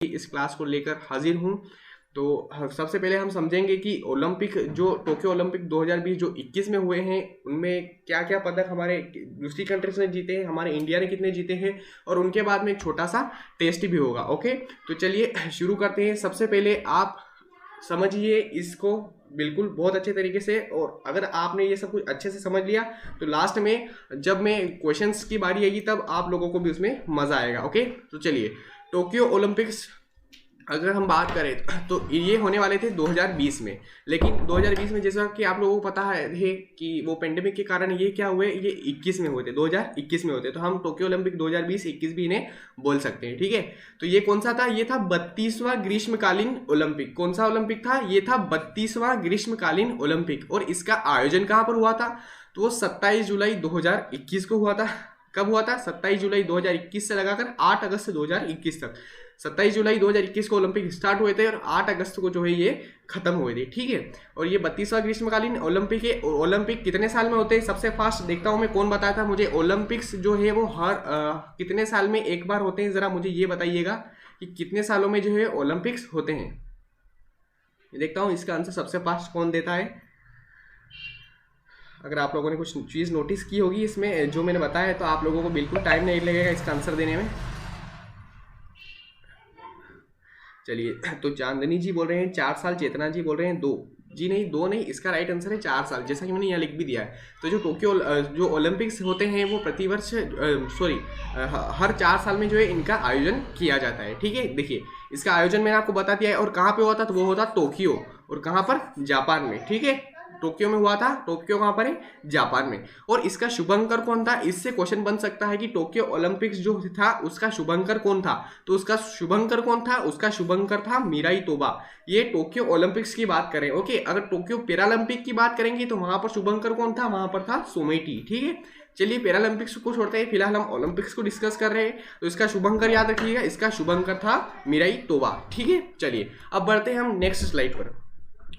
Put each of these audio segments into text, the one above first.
इस क्लास को लेकर हाजिर हूँ। तो सबसे पहले हम समझेंगे कि ओलंपिक जो टोक्यो ओलंपिक 2020 जो 21 में हुए हैं उनमें क्या क्या पदक हमारे दूसरी कंट्रीज ने जीते हैं, हमारे इंडिया ने कितने जीते हैं, और उनके बाद में एक छोटा सा टेस्ट भी होगा। ओके, तो चलिए शुरू करते हैं। सबसे पहले आप समझिए इसको बिल्कुल बहुत अच्छे तरीके से, और अगर आपने ये सब कुछ अच्छे से समझ लिया तो लास्ट में जब मैं क्वेश्चंस की बारी आएगी तब आप लोगों को भी उसमें मजा आएगा। ओके, तो चलिए टोक्यो ओलंपिक्स अगर हम बात करें तो ये होने वाले थे 2020 में, लेकिन 2020 में जैसा कि आप लोगों को पता है कि वो पेंडेमिक के कारण ये क्या हुए, ये 21 में हुए थे, 2021 में होते, तो हम टोक्यो ओलंपिक 2020-21 भी इन्हें बोल सकते हैं। ठीक है, तो ये कौन सा था, ये था 32वां ग्रीष्मकालीन ओलंपिक। कौन सा ओलंपिक था, ये था 32वां ग्रीष्मकालीन ओलंपिक। और इसका आयोजन कहाँ पर हुआ था, तो वो 27 जुलाई 2021 को हुआ था। कब हुआ था, 27 जुलाई 2021 से लगाकर 8 अगस्त 2021 तक। 27 जुलाई 2021 को ओलंपिक स्टार्ट हुए थे और 8 अगस्त को जो है ये खत्म हुए थे। ठीक है, और ये 32वां ग्रीष्मकालीन ओलंपिक है। ओलंपिक कितने साल में होते हैं, सबसे फास्ट देखता हूँ मैं कौन बताया था मुझे। ओलंपिक्स जो है वो हर कितने साल में एक बार होते हैं, जरा मुझे ये बताइएगा कि कितने सालों में जो है ओलंपिक्स होते हैं। देखता हूँ इसका आंसर सबसे फास्ट कौन देता है। अगर आप लोगों ने कुछ चीज़ नोटिस की होगी इसमें जो मैंने बताया है तो आप लोगों को बिल्कुल टाइम नहीं लगेगा इसका आंसर देने में। चलिए, तो चांदनी जी बोल रहे हैं 4 साल, चेतना जी बोल रहे हैं 2 जी, नहीं 2 नहीं, इसका राइट आंसर है 4 साल, जैसा कि मैंने यहाँ लिख भी दिया है। तो जो टोक्यो जो ओलंपिक्स होते हैं वो प्रतिवर्ष हर 4 साल में जो है इनका आयोजन किया जाता है। ठीक है, देखिए इसका आयोजन मैंने आपको बता दिया है, और कहाँ पे हुआ था, तो वो होता टोक्यो, और कहाँ पर, जापान में। ठीक है, टोक्यो में हुआ था। टोक्यो कहाँ पर है, जापान में। और इसका शुभंकर कौन था, इससे क्वेश्चन बन सकता है कि टोक्यो ओलंपिक्स जो था उसका शुभंकर कौन था, तो उसका शुभंकर कौन था, उसका शुभंकर था मीराई तोबा। ये टोक्यो ओलंपिक्स की बात करें। ओके, अगर टोक्यो पैरालंपिक की बात करेंगे तो वहां पर शुभंकर कौन था, वहां पर था सोमेटी। ठीक है, चलिए पैरालंपिक्स को छोड़ते हैं, फिलहाल हम ओलंपिक्स को डिस्कस कर रहे हैं। तो इसका शुभंकर याद रखिएगा, इसका शुभंकर था मीराई तोबा। ठीक है, चलिए अब बढ़ते हैं हम नेक्स्ट स्लाइड पर।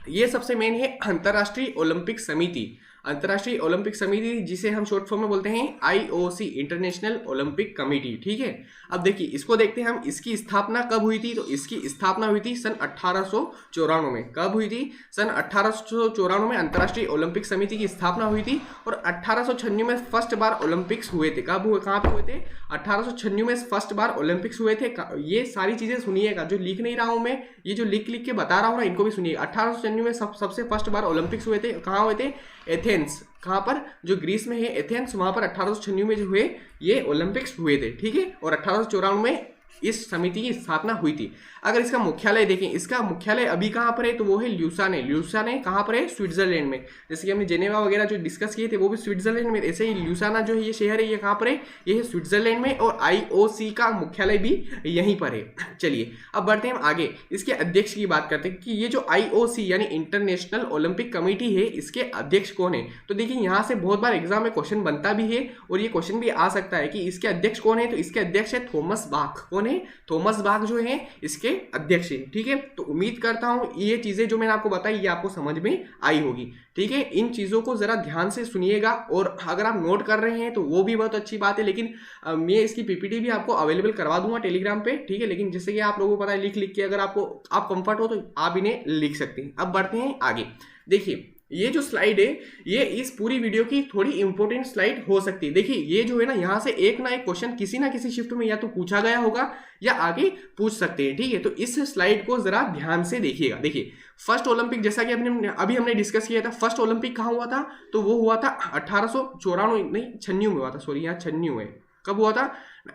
ये सबसे मेन है अंतर्राष्ट्रीय ओलंपिक समिति। अंतर्राष्ट्रीय ओलंपिक समिति जिसे हम शॉर्ट फॉर्म में बोलते हैं IOC, इंटरनेशनल ओलंपिक कमेटी। ठीक है, अब देखिए इसको देखते हैं हम, इसकी स्थापना कब हुई थी, तो इसकी स्थापना हुई थी सन 1894 में। कब हुई थी, सन 1894 में अंतर्राष्ट्रीय ओलंपिक समिति की स्थापना हुई थी। और 1896 में फर्स्ट बार ओलंपिक्स हुए थे। कब हुए, कहाँ पे हुए थे, 1896 में फर्स्ट बार ओलंपिक्स हुए थे। ये सारी चीजें सुनिएगा, जो लिख नहीं रहा हूं मैं, ये जो लिख के बता रहा हूँ ना, इनको भी सुनिएगा। 1896 में सबसे फर्स्ट बार ओलंपिक्स हुए थे। कहाँ हुए थे, एथेंस, कहाँ पर, जो ग्रीस में है एथेंस, वहां पर 1896 में जो हुए ये ओलंपिक्स हुए थे। ठीक है, और 1894 में इस समिति की स्थापना हुई थी। अगर इसका मुख्यालय देखें, इसका मुख्यालय अभी कहाँ पर है, तो वो है ल्यूसाने। ल्यूसाने कहाँ पर है, स्विट्जरलैंड में। जैसे कि हमने जेनेवा वगैरह जो डिस्कस किए थे वो भी स्विट्जरलैंड में, ऐसे ही ल्यूसाना जो है ये शहर है, ये कहाँ पर है, ये है स्विट्जरलैंड में। और IOC का मुख्यालय भी यहीं पर है। चलिए अब बढ़ते हैं हम आगे, इसके अध्यक्ष की बात करते हैं कि ये जो IOC यानी इंटरनेशनल ओलंपिक कमेटी है, इसके अध्यक्ष कौन है। तो देखिए यहाँ से बहुत बार एग्जाम में क्वेश्चन बनता भी है, और ये क्वेश्चन भी आ सकता है कि इसके अध्यक्ष कौन है। तो इसके अध्यक्ष है थॉमस बाख। कौन है, थॉमस बाख जो है इसके अध्यक्ष है। ठीक है, तो उम्मीद करता हूं ये चीजें जो मैंने आपको बताई ये आपको समझ में आई होगी। ठीक है, इन चीजों को जरा ध्यान से सुनिएगा, और अगर आप नोट कर रहे हैं तो वो भी बहुत अच्छी बात है। लेकिन मैं इसकी PPT भी आपको अवेलेबल करवा दूंगा टेलीग्राम पे। ठीक है, लेकिन जैसे कि आप लोगों को पता है लिख के, अगर आप कंफर्ट हो तो आप इन्हें लिख सकते हैं। अब बढ़ते हैं आगे। देखिए ये जो स्लाइड है ये इस पूरी वीडियो की थोड़ी इंपॉर्टेंट स्लाइड हो सकती है। देखिए ये जो है ना, यहाँ से एक ना एक क्वेश्चन किसी ना किसी शिफ्ट में या तो पूछा गया होगा या आगे पूछ सकते हैं। ठीक है, तो इस स्लाइड को जरा ध्यान से देखिएगा। देखिए फर्स्ट ओलंपिक, जैसा कि अभी हमने डिस्कस किया था, फर्स्ट ओलंपिक कहाँ हुआ था, तो वो हुआ था 1894 नहीं 96 में हुआ था, सॉरी यहाँ 96 में। कब हुआ था,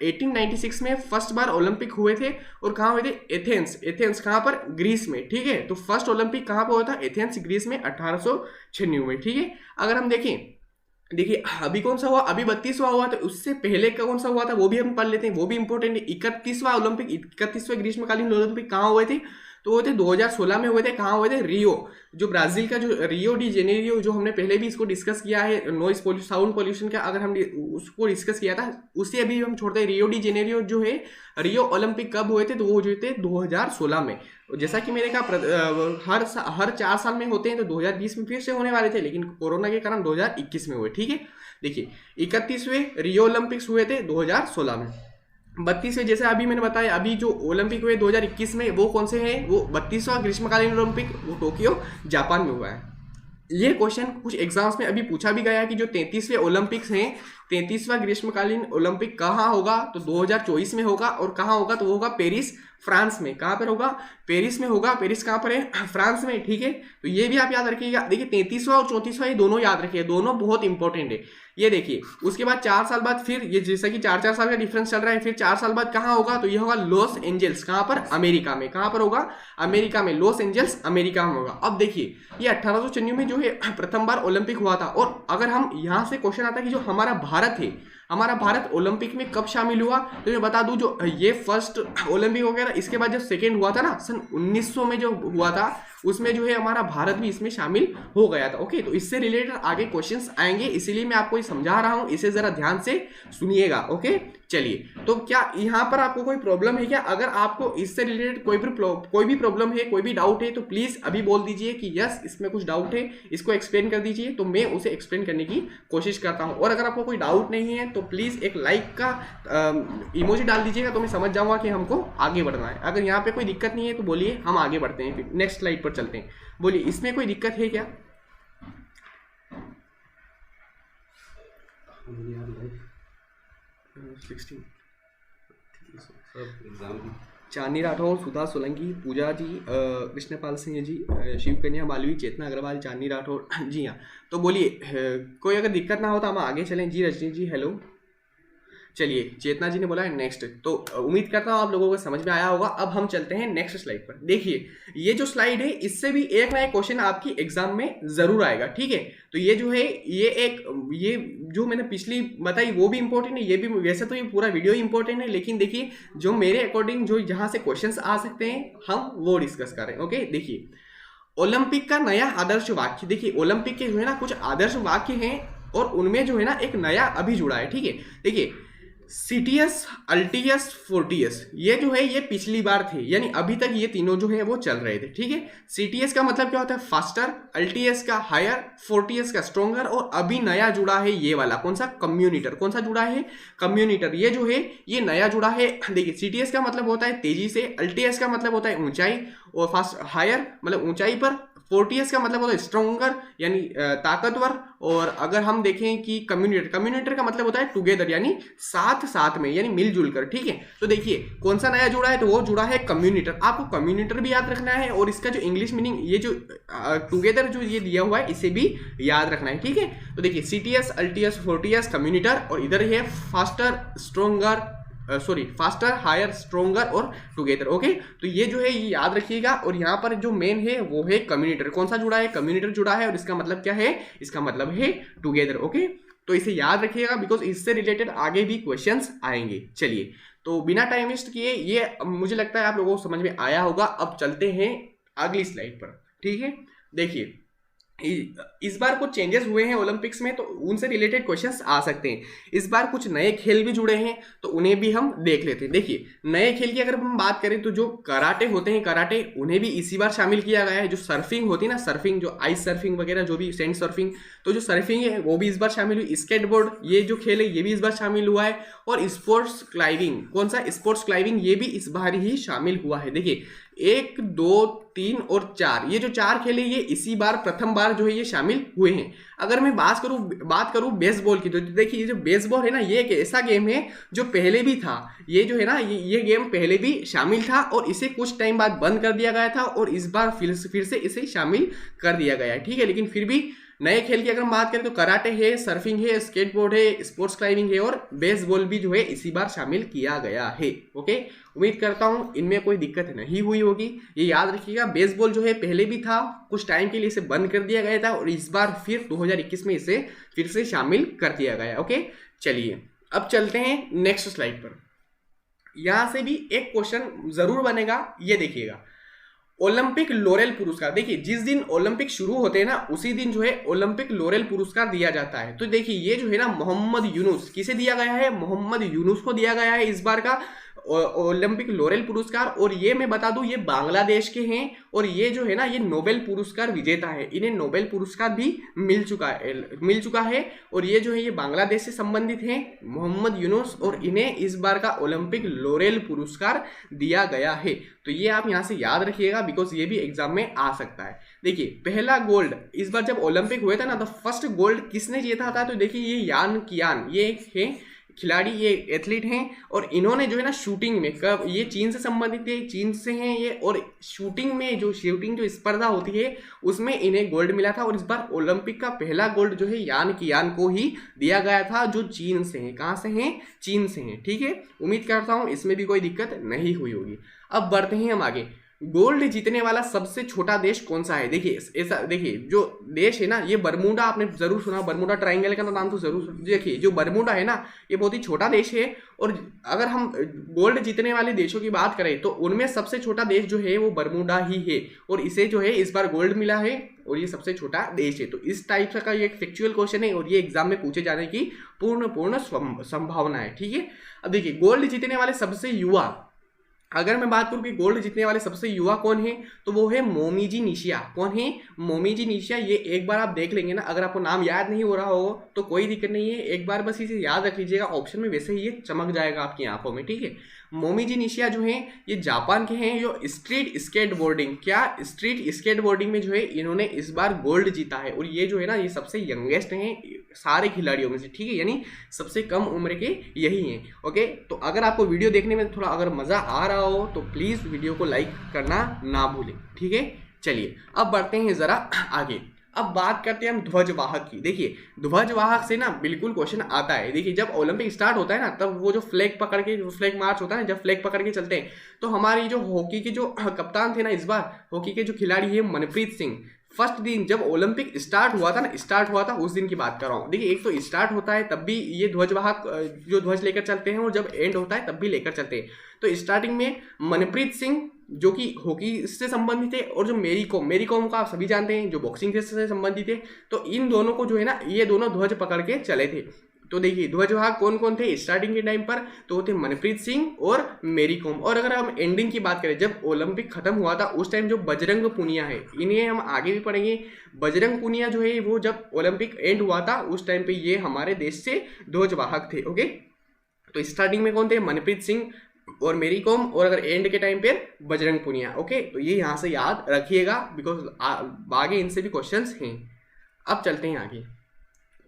1896 में फर्स्ट बार ओलंपिक हुए थे। और कहाँ हुए थे, एथेंस। एथेंस कहाँ पर, ग्रीस में। ठीक है, तो फर्स्ट ओलंपिक कहाँ पर हुआ था, एथेंस ग्रीस में 1896 में। ठीक है, अगर हम देखें, देखिए अभी कौन सा हुआ, अभी 32वां हुआ, तो उससे पहले का कौन सा हुआ था वो भी हम पढ़ लेते हैं, वो भी इंपॉर्टेंट है। 31वां ओलंपिक, 31वें ग्रीष्मकालीन ओलंपिक कहाँ हुए थे, तो वो थे 2016 में हुए थे। कहाँ हुए थे, रियो, जो ब्राजील का, जो रियो डी जेनेरियो, जो हमने पहले भी इसको डिस्कस किया है, नॉइस पोल्यूशन, साउंड पोल्यूशन का, अगर हम उसको डिस्कस किया था, उसे अभी हम छोड़ते हैं। रियो डी जेनेरियो जो है, रियो ओलंपिक कब हुए थे, तो वो जो थे 2016 में। जैसा कि मैंने कहा हर 4 साल में होते हैं, तो 2020 में फिर से होने वाले थे, लेकिन कोरोना के कारण 2021 में हुए। ठीक है, देखिए 31वें रियो ओलंपिक्स हुए थे 2016 में। 32वें, जैसे अभी मैंने बताया, अभी जो ओलंपिक हुए 2021 में, वो कौन से हैं? वो 32वां ग्रीष्मकालीन ओलंपिक, वो टोक्यो जापान में हुआ है। ये क्वेश्चन कुछ एग्जाम्स में अभी पूछा भी गया है कि जो 33वें ओलंपिक्स हैं, 33वां ग्रीष्मकालीन ओलंपिक कहाँ होगा? तो 2024 में होगा। और कहाँ होगा? तो वो होगा पेरिस, फ्रांस में। कहाँ पर होगा? पेरिस में होगा। पेरिस कहाँ पर है? फ्रांस में, ठीक है। तो ये भी आप याद रखिएगा। देखिए 33वां और 34वां, ये दोनों याद रखिएगा, दोनों बहुत इंपॉर्टेंट है। ये देखिए, उसके बाद 4 साल बाद फिर, ये जैसा कि 4-4 साल का डिफरेंस चल रहा है, फिर 4 साल बाद कहाँ होगा? तो ये होगा लॉस एंजल्स। कहाँ पर? अमेरिका में। कहाँ पर होगा? अमेरिका में। लॉस एंजल्स अमेरिका में होगा। अब देखिए, ये 1896 में जो है प्रथम बार ओलंपिक हुआ था। और अगर हम यहाँ से क्वेश्चन आता है कि जो हमारा भारत है, हमारा भारत ओलंपिक में कब शामिल हुआ, तो मैं बता दूं, जो ये फर्स्ट ओलंपिक वगैरह, इसके बाद जब सेकेंड हुआ था ना, सन 1900 में जो हुआ था, उसमें जो है हमारा भारत भी इसमें शामिल हो गया था। ओके, तो इससे रिलेटेड आगे क्वेश्चंस आएंगे, इसीलिए मैं आपको ये समझा रहा हूं, इसे जरा ध्यान से सुनिएगा। ओके, चलिए, तो क्या यहाँ पर आपको कोई प्रॉब्लम है क्या? अगर आपको इससे रिलेटेड कोई भी प्रॉब्लम है, कोई भी डाउट है, तो प्लीज अभी बोल दीजिए कि यस, इसमें कुछ डाउट है, इसको एक्सप्लेन कर दीजिए, तो मैं उसे एक्सप्लेन करने की कोशिश करता हूँ। और अगर आपको कोई डाउट नहीं है तो प्लीज एक लाइक का इमोजी डाल दीजिएगा, तो मैं समझ जाऊंगा कि हमको आगे बढ़ना है। अगर यहाँ पे कोई दिक्कत नहीं है तो बोलिए, हम आगे बढ़ते हैं, फिर नेक्स्ट स्लाइड पर चलते हैं। बोलिए, इसमें कोई दिक्कत है क्या? चांदनी राठौर, सुधा सोलंकी, पूजा जी, कृष्णपाल सिंह जी, शिव कन्या मालवी, चेतना अग्रवाल, चांदनी राठौर, जी हाँ। तो बोलिए, कोई अगर दिक्कत ना हो तो हम आगे चलें। जी रजनी जी, हेलो। चलिए, चेतना जी ने बोला है नेक्स्ट, तो उम्मीद करता हूँ आप लोगों को समझ में आया होगा। अब हम चलते हैं नेक्स्ट स्लाइड पर। देखिए, ये जो स्लाइड है, इससे भी एक ना एक क्वेश्चन आपकी एग्जाम में जरूर आएगा, ठीक है। तो ये जो है, ये जो मैंने पिछली बताई वो भी इंपॉर्टेंट है, ये भी, वैसे तो ये पूरा वीडियो इंपॉर्टेंट है, लेकिन देखिए जो मेरे अकॉर्डिंग जो जहाँ से क्वेश्चन आ सकते हैं, हम वो डिस्कस कर रहे हैं। ओके, देखिए, ओलंपिक का नया आदर्श वाक्य। देखिए, ओलंपिक के जो है ना कुछ आदर्श वाक्य हैं, और उनमें जो है ना एक नया अभी जुड़ा है, ठीक है। देखिए, सीटीएस, अल्टीएस, फोर्टीएस, ये जो है ये पिछली बार थे, यानी अभी तक ये तीनों जो है वो चल रहे थे, ठीक है। सीटीएस का मतलब क्या होता है? फास्टर, अल्टीएस का हायर, फोर्टीएस का स्ट्रॉन्गर, और अभी नया जुड़ा है ये वाला, कौन सा? कम्युनिटर। कौन सा जुड़ा है? कम्युनिटर। ये जो है ये नया जुड़ा है। देखिए, सीटीएस का मतलब होता है तेजी से, अल्टीएस का मतलब होता है ऊंचाई, और फास्ट हायर मतलब ऊंचाई पर, फोर्टीएस का मतलब होता है स्ट्रॉन्गर यानी ताकतवर। और अगर हम देखें कि कम्युनिटर का मतलब होता है टुगेदर, यानी साथ साथ में, यानी मिलजुल कर, ठीक है। तो देखिए कौन सा नया जुड़ा है, तो वो जुड़ा है कम्युनिटर। आपको कम्युनिटर भी याद रखना है, और इसका जो इंग्लिश मीनिंग, ये जो टुगेदर जो ये दिया हुआ है, इसे भी याद रखना है, ठीक है। तो देखिए, सीटीएस, अल्टीएस, फोर्टीएस, कम्युनिटर, और इधर है faster, stronger, faster, higher, stronger और टुगेदर। ओके, तो ये जो है ये याद रखिएगा। और यहाँ पर जो मेन है वो है कम्युनिटर। कौन सा जुड़ा है? कम्युनिटर जुड़ा है, और इसका मतलब क्या है? इसका मतलब है टुगेदर। ओके, तो इसे याद रखिएगा, बिकॉज इससे रिलेटेड आगे भी क्वेश्चंस आएंगे। चलिए, तो बिना टाइम वेस्ट किए, ये मुझे लगता है आप लोगों को समझ में आया होगा। अब चलते हैं अगली स्लाइड पर, ठीक है। देखिए, इस बार कुछ चेंजेस हुए हैं ओलंपिक्स में, तो उनसे रिलेटेड क्वेश्चंस आ सकते हैं। इस बार कुछ नए खेल भी जुड़े हैं, तो उन्हें भी हम देख लेते हैं। देखिए, नए खेल की अगर हम बात करें तो जो कराटे होते हैं, कराटे, उन्हें भी इसी बार शामिल किया गया है। जो सर्फिंग होती है ना, सर्फिंग, जो आइस सर्फिंग वगैरह, जो भी सैंड सर्फिंग, तो जो सर्फिंग है वो भी इस बार शामिल हुई। स्केटबोर्ड, ये जो खेल है ये भी इस बार शामिल हुआ है। और स्पोर्ट्स क्लाइंबिंग, कौन सा? स्पोर्ट्स क्लाइंबिंग, ये भी इस बार ही शामिल हुआ है। देखिए, 1, 2, 3 और 4, ये जो 4 खेल है, ये इसी बार प्रथम बार जो है ये शामिल हुए हैं। अगर मैं बात करूं बेसबॉल की, तो देखिए ये जो बेसबॉल है ना, ये एक ऐसा गेम है जो पहले भी था। ये जो है ना, ये गेम पहले भी शामिल था, और इसे कुछ टाइम बाद बंद कर दिया गया था, और इस बार फिर से इसे शामिल कर दिया गया है, ठीक है। लेकिन फिर भी नए खेल की अगर हम बात करें तो कराटे है, सर्फिंग है, स्केटबोर्ड है, स्पोर्ट्स क्लाइंबिंग है, और बेसबॉल भी जो है इसी बार शामिल किया गया है। ओके, उम्मीद करता हूं इनमें कोई दिक्कत नहीं हुई होगी। ये याद रखिएगा, बेसबॉल जो है पहले भी था, कुछ टाइम के लिए इसे बंद कर दिया गया था, और इस बार फिर 2021 में इसे फिर से शामिल कर दिया गया। ओके, चलिए अब चलते हैं नेक्स्ट स्लाइड पर। यहां से भी एक क्वेश्चन जरूर बनेगा, ये देखिएगा, ओलंपिक लोरेल पुरस्कार। देखिए, जिस दिन ओलंपिक शुरू होते हैं ना, उसी दिन जो है ओलंपिक लोरेल पुरस्कार दिया जाता है। तो देखिए, ये जो है ना मोहम्मद यूनुस, किसे दिया गया है? मोहम्मद यूनुस को दिया गया है इस बार का ओलंपिक लोरेल पुरस्कार, और ये मैं बता दूं ये बांग्लादेश के हैं, और ये जो है ना ये नोबेल पुरस्कार विजेता है, इन्हें नोबेल पुरस्कार भी मिल चुका है। और ये जो है ये बांग्लादेश से संबंधित हैं, मोहम्मद यूनुस, और इन्हें इस बार का ओलंपिक लोरेल पुरस्कार दिया गया है। तो ये आप यहाँ से याद रखिएगा, बिकॉज ये भी एग्जाम में आ सकता है। देखिए पहला गोल्ड इस बार जब ओलंपिक हुए थे ना, तो फर्स्ट गोल्ड किसने जीता था, तो देखिए ये यान कियान, ये है खिलाड़ी, ये एथलीट हैं, और इन्होंने जो है ना शूटिंग में, कब ये चीन से संबंधित है, चीन से हैं ये, और शूटिंग में जो स्पर्धा होती है उसमें इन्हें गोल्ड मिला था। और इस बार ओलंपिक का पहला गोल्ड जो है यान कियान को ही दिया गया था, जो चीन से हैं। कहाँ से हैं? चीन से हैं। ठीक है, उम्मीद करता हूँ इसमें भी कोई दिक्कत नहीं हुई होगी। अब बढ़ते हैं हम आगे। गोल्ड जीतने वाला सबसे छोटा देश कौन सा है? देखिए ऐसा, देखिए जो देश है ना ये बरमूडा, आपने जरूर सुना, बरमूडा ट्रायंगल का नाम तो जरूर। देखिए जो बरमूडा है ना ये बहुत ही छोटा देश है, और अगर हम गोल्ड जीतने वाले देशों की बात करें तो उनमें सबसे छोटा देश जो है वो बरमूडा ही है, और इसे जो है इस बार गोल्ड मिला है, और ये सबसे छोटा देश है। तो इस टाइप का ये एक फैक्चुअल क्वेश्चन है, और ये एग्जाम में पूछे जाने की पूर्ण संभावना है। ठीक है, अब देखिए गोल्ड जीतने वाले सबसे युवा, अगर मैं बात करूं कि गोल्ड जीतने वाले सबसे युवा कौन है, तो वो है मोमीजी निशिया। कौन है? मोमीजी निशिया। ये एक बार आप देख लेंगे ना, अगर आपको नाम याद नहीं हो रहा हो तो कोई दिक्कत नहीं है, एक बार बस इसे याद रख लीजिएगा, ऑप्शन में वैसे ही ये चमक जाएगा आपकी आंखों में। ठीक है, मोमीजी निशिया जो है ये जापान के हैं, जो स्ट्रीट स्केटबोर्डिंग, क्या स्ट्रीट स्केटबोर्डिंग में जो है इन्होंने इस बार गोल्ड जीता है, और ये जो है ना ये सबसे यंगेस्ट हैं सारे खिलाड़ियों में से। ठीक है, यानी सबसे कम उम्र के यही हैं। ओके, तो अगर आपको वीडियो देखने में थोड़ा अगर मज़ा आ रहा हो तो प्लीज़ वीडियो को लाइक करना ना भूलें। ठीक है, चलिए अब बढ़ते हैं ज़रा आगे। अब बात करते हैं हम ध्वजवाहक की। देखिए ध्वजवाहक से ना बिल्कुल क्वेश्चन आता है। देखिए जब ओलंपिक स्टार्ट होता है ना, तब वो जो फ्लैग पकड़ के, जो फ्लैग मार्च होता है ना, जब फ्लैग पकड़ के चलते हैं, तो हमारी जो हॉकी के जो कप्तान थे ना, इस बार हॉकी के जो खिलाड़ी है मनप्रीत सिंह, फर्स्ट दिन जब ओलंपिक स्टार्ट हुआ था उस दिन की बात कर रहा हूँ। देखिए एक तो स्टार्ट होता है तब भी ये ध्वजवाहक जो ध्वज लेकर चलते हैं, और जब एंड होता है तब भी लेकर चलते हैं। तो स्टार्टिंग में मनप्रीत सिंह जो कि हॉकी से संबंधित है, और जो मेरी कॉम का आप सभी जानते हैं जो बॉक्सिंग से संबंधित है, तो इन दोनों को जो है ना ये दोनों ध्वज पकड़ के चले थे। तो देखिए ध्वजवाहक कौन कौन थे स्टार्टिंग के टाइम पर, तो वो थे मनप्रीत सिंह और मेरी कॉम। और अगर हम एंडिंग की बात करें, जब ओलंपिक खत्म हुआ था उस टाइम जो बजरंग पुनिया है, इन्हें हम आगे भी पढ़ेंगे। बजरंग पुनिया जो है वो जब ओलंपिक एंड हुआ था उस टाइम पे ये हमारे देश से ध्वजवाहक थे। ओके, तो स्टार्टिंग में कौन थे? मनप्रीत सिंह और मेरी कॉम, और अगर एंड के टाइम पे बजरंग पुनिया। ओके, तो ये यहाँ से याद रखिएगा, बिकॉज आगे इनसे भी क्वेश्चंस हैं। अब चलते हैं आगे।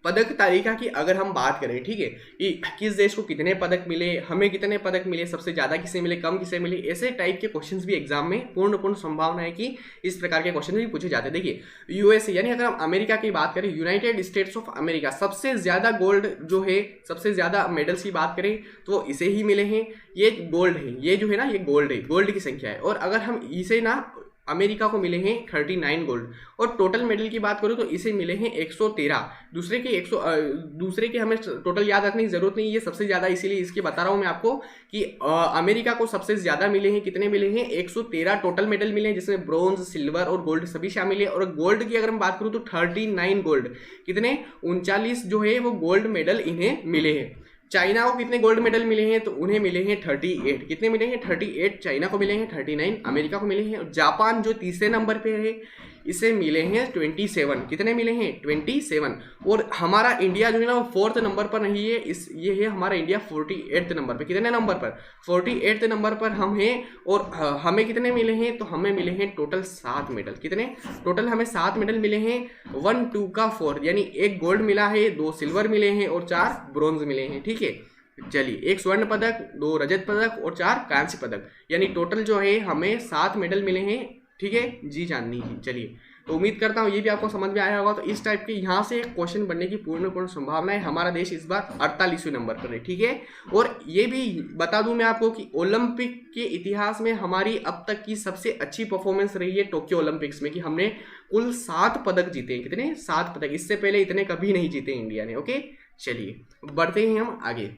पदक तालिका की अगर हम बात करें, ठीक है, कि किस देश को कितने पदक मिले, हमें कितने पदक मिले, सबसे ज़्यादा किसे मिले, कम किसे मिले, ऐसे टाइप के क्वेश्चंस भी एग्जाम में पूर्ण संभावना है कि इस प्रकार के क्वेश्चन भी पूछे जाते हैं। देखिए यूएसए यानी अगर हम अमेरिका की बात करें, यूनाइटेड स्टेट्स ऑफ अमेरिका, सबसे ज़्यादा गोल्ड जो है, सबसे ज़्यादा मेडल्स की बात करें तो वो इसे ही मिले हैं। ये गोल्ड है, ये जो है ना ये गोल्ड है, गोल्ड की संख्या है। और अगर हम इसे ना अमेरिका को मिले हैं 39 गोल्ड, और टोटल मेडल की बात करूँ तो इसे मिले हैं 113। दूसरे के हमें टोटल याद रखने की जरूरत नहीं, ये सबसे ज़्यादा इसीलिए इसके बता रहा हूँ मैं आपको कि अमेरिका को सबसे ज़्यादा मिले हैं। कितने मिले हैं? 113 टोटल मेडल मिले हैं, जिसमें ब्रोंज, सिल्वर और गोल्ड सभी शामिल है। और गोल्ड की अगर हम बात करूँ तो 39 गोल्ड, कितने 39 जो है वो गोल्ड मेडल इन्हें मिले हैं। चाइना को कितने गोल्ड मेडल मिले हैं? तो उन्हें मिले हैं 38। कितने मिले हैं? 38 चाइना को मिले हैं, 39 अमेरिका को मिले हैं। और जापान जो तीसरे नंबर पे है इसे मिले हैं 27। कितने मिले हैं? 27। और हमारा इंडिया जो है ना वो 4th नंबर पर नहीं है, ये है हमारा इंडिया 48 नंबर पर। कितने नंबर पर? 48 नंबर पर हम हैं। और हमें कितने मिले हैं? तो हमें मिले हैं टोटल 7 मेडल। कितने टोटल? हमें 7 मेडल मिले हैं, 1 2 का 4, यानी 1 गोल्ड मिला है, 2 सिल्वर मिले हैं और 4 ब्रोंज मिले हैं। ठीक है, चलिए 1 स्वर्ण पदक, 2 रजत पदक और 4 कांस्य पदक, यानी टोटल जो है हमें 7 मेडल मिले हैं। ठीक है जी चांदनी जी, चलिए तो उम्मीद करता हूँ ये भी आपको समझ में आया होगा। तो इस टाइप के यहाँ से क्वेश्चन बनने की पूर्ण संभावना है। हमारा देश इस बार 48वें नंबर पर है। ठीक है, और ये भी बता दूं मैं आपको कि ओलंपिक के इतिहास में हमारी अब तक की सबसे अच्छी परफॉर्मेंस रही है टोक्यो ओलंपिक्स में, कि हमने कुल 7 पदक जीते हैं। कितने? 7 पदक। इससे पहले इतने कभी नहीं जीते इंडिया ने। ओके, चलिए बढ़ते हैं हम आगे।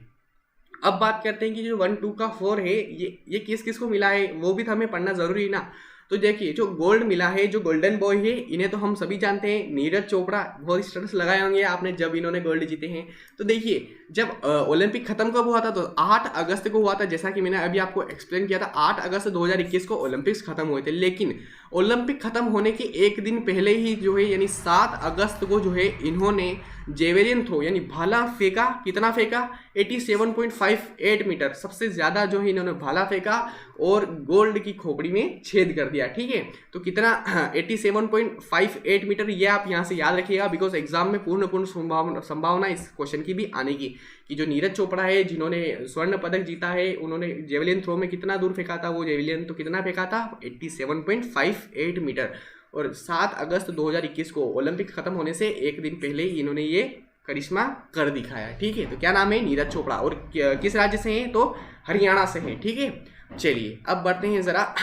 अब बात करते हैं कि जो 1 2 का 4 है ये किस किस को मिला है, वो भी तो हमें पढ़ना जरूरी है ना। तो देखिए जो गोल्ड मिला है, जो गोल्डन बॉय है, इन्हें तो हम सभी जानते हैं, नीरज चोपड़ा। बहुत स्टेटस लगाए होंगे आपने जब इन्होंने गोल्ड जीते हैं। तो देखिए जब ओलंपिक खत्म कब हुआ था, तो 8 अगस्त को हुआ था, जैसा कि मैंने अभी आपको एक्सप्लेन किया था। 8 अगस्त 2021 को ओलंपिक्स खत्म हुए थे। लेकिन ओलंपिक खत्म होने के एक दिन पहले ही जो है यानी 7 अगस्त को जो है इन्होंने जेवेलिन थ्रो यानी भाला फेंका। कितना फेंका? 87.58 मीटर, सबसे ज़्यादा जो है इन्होंने भाला फेंका और गोल्ड की खोपड़ी में छेद कर दिया। ठीक है, तो कितना 87.58 मीटर, ये आप यहाँ से याद रखिएगा, बिकॉज एग्जाम में पूर्ण संभावना इस क्वेश्चन की भी आने की, कि जो नीरज चोपड़ा है जिन्होंने स्वर्ण पदक जीता है, उन्होंने जेवेलिन थ्रो में कितना दूर फेंका था वो जेवेलिन, तो कितना फेंका था 87.58 मीटर। और 7 अगस्त 2021 को ओलंपिक खत्म होने से एक दिन पहले ही इन्होंने ये करिश्मा कर दिखाया। ठीक है, तो क्या नाम है? नीरज चोपड़ा। और किस राज्य से हैं? तो हरियाणा से हैं। ठीक है, चलिए अब बढ़ते हैं ज़रा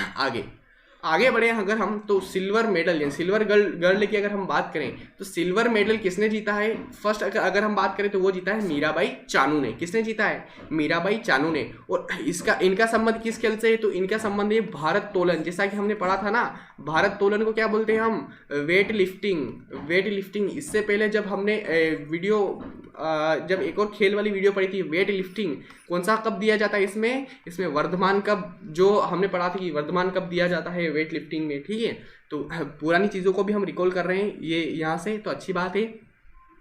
आगे बढ़े अगर हम, तो सिल्वर मेडल या सिल्वर गर्ल की अगर हम बात करें, तो सिल्वर मेडल किसने जीता है? फर्स्ट अगर हम बात करें तो वो जीता है मीराबाई चानू ने। किसने जीता है? मीराबाई चानू ने। और इनका संबंध किस खेल से है? तो इनका संबंध है भारत तोलन। जैसा कि हमने पढ़ा था ना, भारत तोलन को क्या बोलते हैं हम? Weight lifting. इससे पहले जब हमने वीडियो जब एक और खेल वाली वीडियो पढ़ी थी, वेट लिफ्टिंग, कौन सा कप दिया जाता है इसमें वर्धमान कप, जो हमने पढ़ा था कि वर्धमान कप दिया जाता है वेट लिफ्टिंग में। ठीक है, तो पुरानी चीज़ों को भी हम रिकॉल कर रहे हैं ये यहाँ से, तो अच्छी बात है।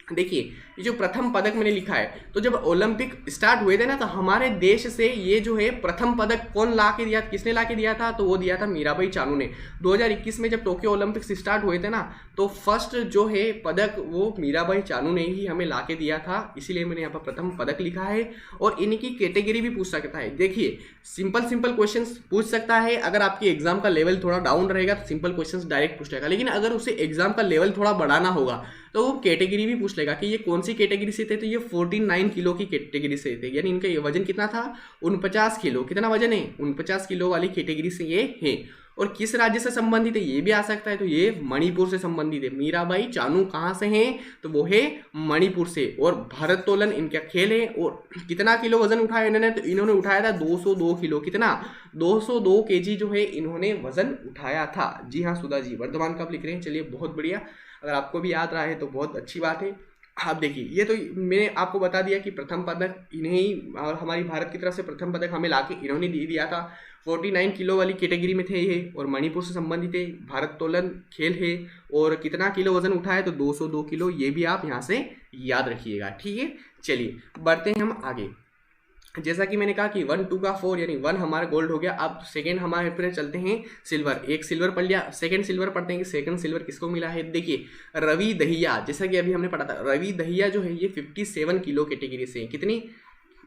देखिए ये जो प्रथम पदक मैंने लिखा है, तो जब ओलंपिक स्टार्ट हुए थे ना, तो हमारे देश से ये जो है प्रथम पदक कौन ला के दिया, किसने ला के दिया था? तो वो दिया था मीराबाई चानू ने। 2021 में जब टोक्यो ओलंपिक्स स्टार्ट हुए थे ना, तो फर्स्ट जो है पदक वो मीराबाई चानू ने ही हमें ला के दिया था, इसीलिए मैंने यहाँ पर प्रथम पदक लिखा है। और इनकी कैटेगरी भी पूछ सकता है। देखिए सिंपल क्वेश्चन पूछ सकता है। अगर आपकी एग्जाम का लेवल थोड़ा डाउन रहेगा तो सिंपल क्वेश्चन डायरेक्ट पूछ लेगा, लेकिन अगर उसे एग्जाम का लेवल थोड़ा बढ़ाना होगा तो वो कैटेगरी भी पूछ लेगा कि ये कौन सी कैटेगरी से थे। तो ये 49 किलो की कैटेगरी से थे, यानी इनका ये वजन कितना था? 49 किलो। कितना वजन है? 49 किलो वाली कैटेगरी से ये है। और किस राज्य से संबंधित है ये भी आ सकता है, तो ये मणिपुर से संबंधित है। मीराबाई चानू कहाँ से हैं? तो वो है मणिपुर से। और भारत तोलन इनका खेल है। और कितना किलो वजन उठाया इन्होंने? तो इन्होंने उठाया था 202 किलो। कितना? 202 केजी जो है इन्होंने वजन उठाया था। जी हाँ सुधा जी, वर्धमान कप लिख रहे हैं। चलिए बहुत बढ़िया, अगर आपको भी याद रहा है तो बहुत अच्छी बात है। आप देखिए ये तो मैंने आपको बता दिया कि प्रथम पदक इन्हें ही, और हमारी भारत की तरफ से प्रथम पदक हमें लाके इन्होंने दे दिया था। 49 किलो वाली कैटेगरी में थे ये, और मणिपुर से संबंधित है। भारत तोलन खेल है। और कितना किलो वजन उठाया? तो 202 किलो। ये भी आप यहाँ से याद रखिएगा। ठीक है, चलिए बढ़ते हैं हम आगे। जैसा कि मैंने कहा कि 1 2 का 4 यानी 1 हमारा गोल्ड हो गया। अब सेकंड हमारे फिर चलते हैं सिल्वर। एक सिल्वर पढ़ लिया, सेकंड सिल्वर पढ़ते हैं कि सेकंड सिल्वर किसको मिला है। देखिए रवि दहिया, जैसा कि अभी हमने पढ़ा था, रवि दहिया जो है ये 57 किलो कैटेगरी से है। कितनी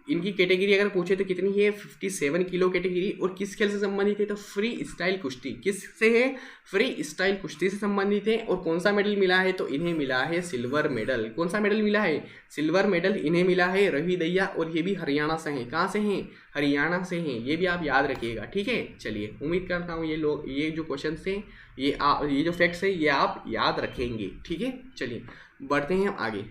इनकी कैटेगरी अगर पूछे तो कितनी है? 57 किलो कैटेगरी। और किस खेल से संबंधित है? तो फ्री स्टाइल कुश्ती। किस से है? फ्री स्टाइल कुश्ती से संबंधित है। और कौन सा मेडल मिला है? तो इन्हें मिला है सिल्वर मेडल। कौन सा मेडल मिला है? सिल्वर मेडल इन्हें मिला है, रवि दहिया। और ये भी हरियाणा से हैं। कहाँ से हैं? हरियाणा से हैं। ये भी आप याद रखिएगा। ठीक है, चलिए उम्मीद करता हूँ ये जो क्वेश्चन हैं ये जो फैक्ट्स है ये आप याद रखेंगे। ठीक है, चलिए बढ़ते हैं आगे।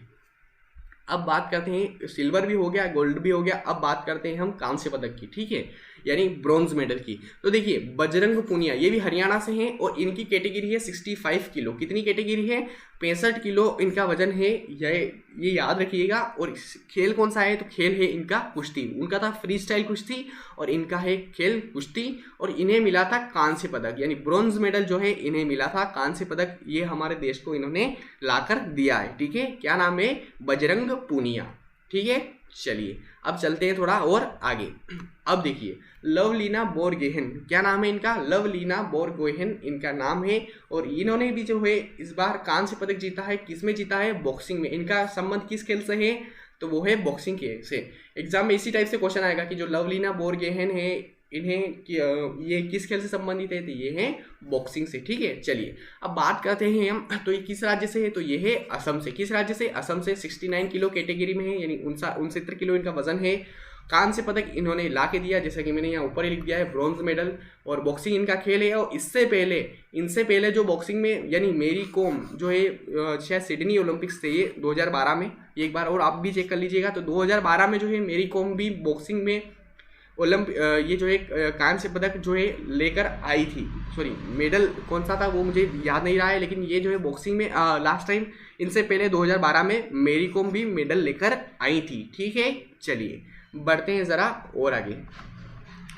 अब बात करते हैं, सिल्वर भी हो गया, गोल्ड भी हो गया। अब बात करते हैं हम कांस्य पदक की। ठीक है, यानी ब्रॉन्ज मेडल की। तो देखिए बजरंग पुनिया, ये भी हरियाणा से हैं। और इनकी कैटेगरी है 65 किलो। कितनी कैटेगरी है? 65 किलो इनका वजन है। ये याद रखिएगा। और खेल कौन सा है? तो खेल है इनका कुश्ती। उनका था फ्री स्टाइल कुश्ती और इनका है खेल कुश्ती। और इन्हें मिला था कांस्य पदक, यानी ब्रॉन्ज मेडल जो है इन्हें मिला था कांस्य पदक। ये हमारे देश को इन्होंने लाकर दिया है। ठीक है, क्या नाम है? बजरंग पूनिया। ठीक है, चलिए अब चलते हैं थोड़ा और आगे। अब देखिए लवलीना बोरगोहेन, क्या नाम है इनका? लवलीना बोरगोहेन इनका नाम है। और इन्होंने भी जो है इस बार कांस्य पदक जीता है। किसमें जीता है? बॉक्सिंग में। इनका संबंध किस खेल से है? तो वो है बॉक्सिंग के से। एग्जाम में इसी टाइप से क्वेश्चन आएगा कि जो लवलीना बोरगोहेन है इन्हें ये किस खेल से संबंधित है? तो ये है बॉक्सिंग से। ठीक है, चलिए अब बात करते हैं हम, तो ये किस राज्य से है? तो ये है असम से। किस राज्य से? असम से। 69 किलो कैटेगरी में है, यानी 69 किलो इनका वजन है। कांस्य पदक इन्होंने ला के दिया, जैसा कि मैंने यहाँ ऊपर ही लिख दिया है, ब्रॉन्ज मेडल। और बॉक्सिंग इनका खेल है। और इनसे पहले जो बॉक्सिंग में यानी मेरी कॉम जो है शायद सिडनी ओलंपिक्स से ये 2012 में, एक बार और आप भी चेक कर लीजिएगा। तो 2012 में जो है मेरी कॉम भी बॉक्सिंग में ये जो है कांस्य पदक जो है लेकर आई थी, सॉरी मेडल कौन सा था वो मुझे याद नहीं रहा है, लेकिन ये जो है बॉक्सिंग में लास्ट टाइम इनसे पहले 2012 में मेरी कोम भी मेडल लेकर आई थी। ठीक है, चलिए बढ़ते हैं ज़रा और आगे।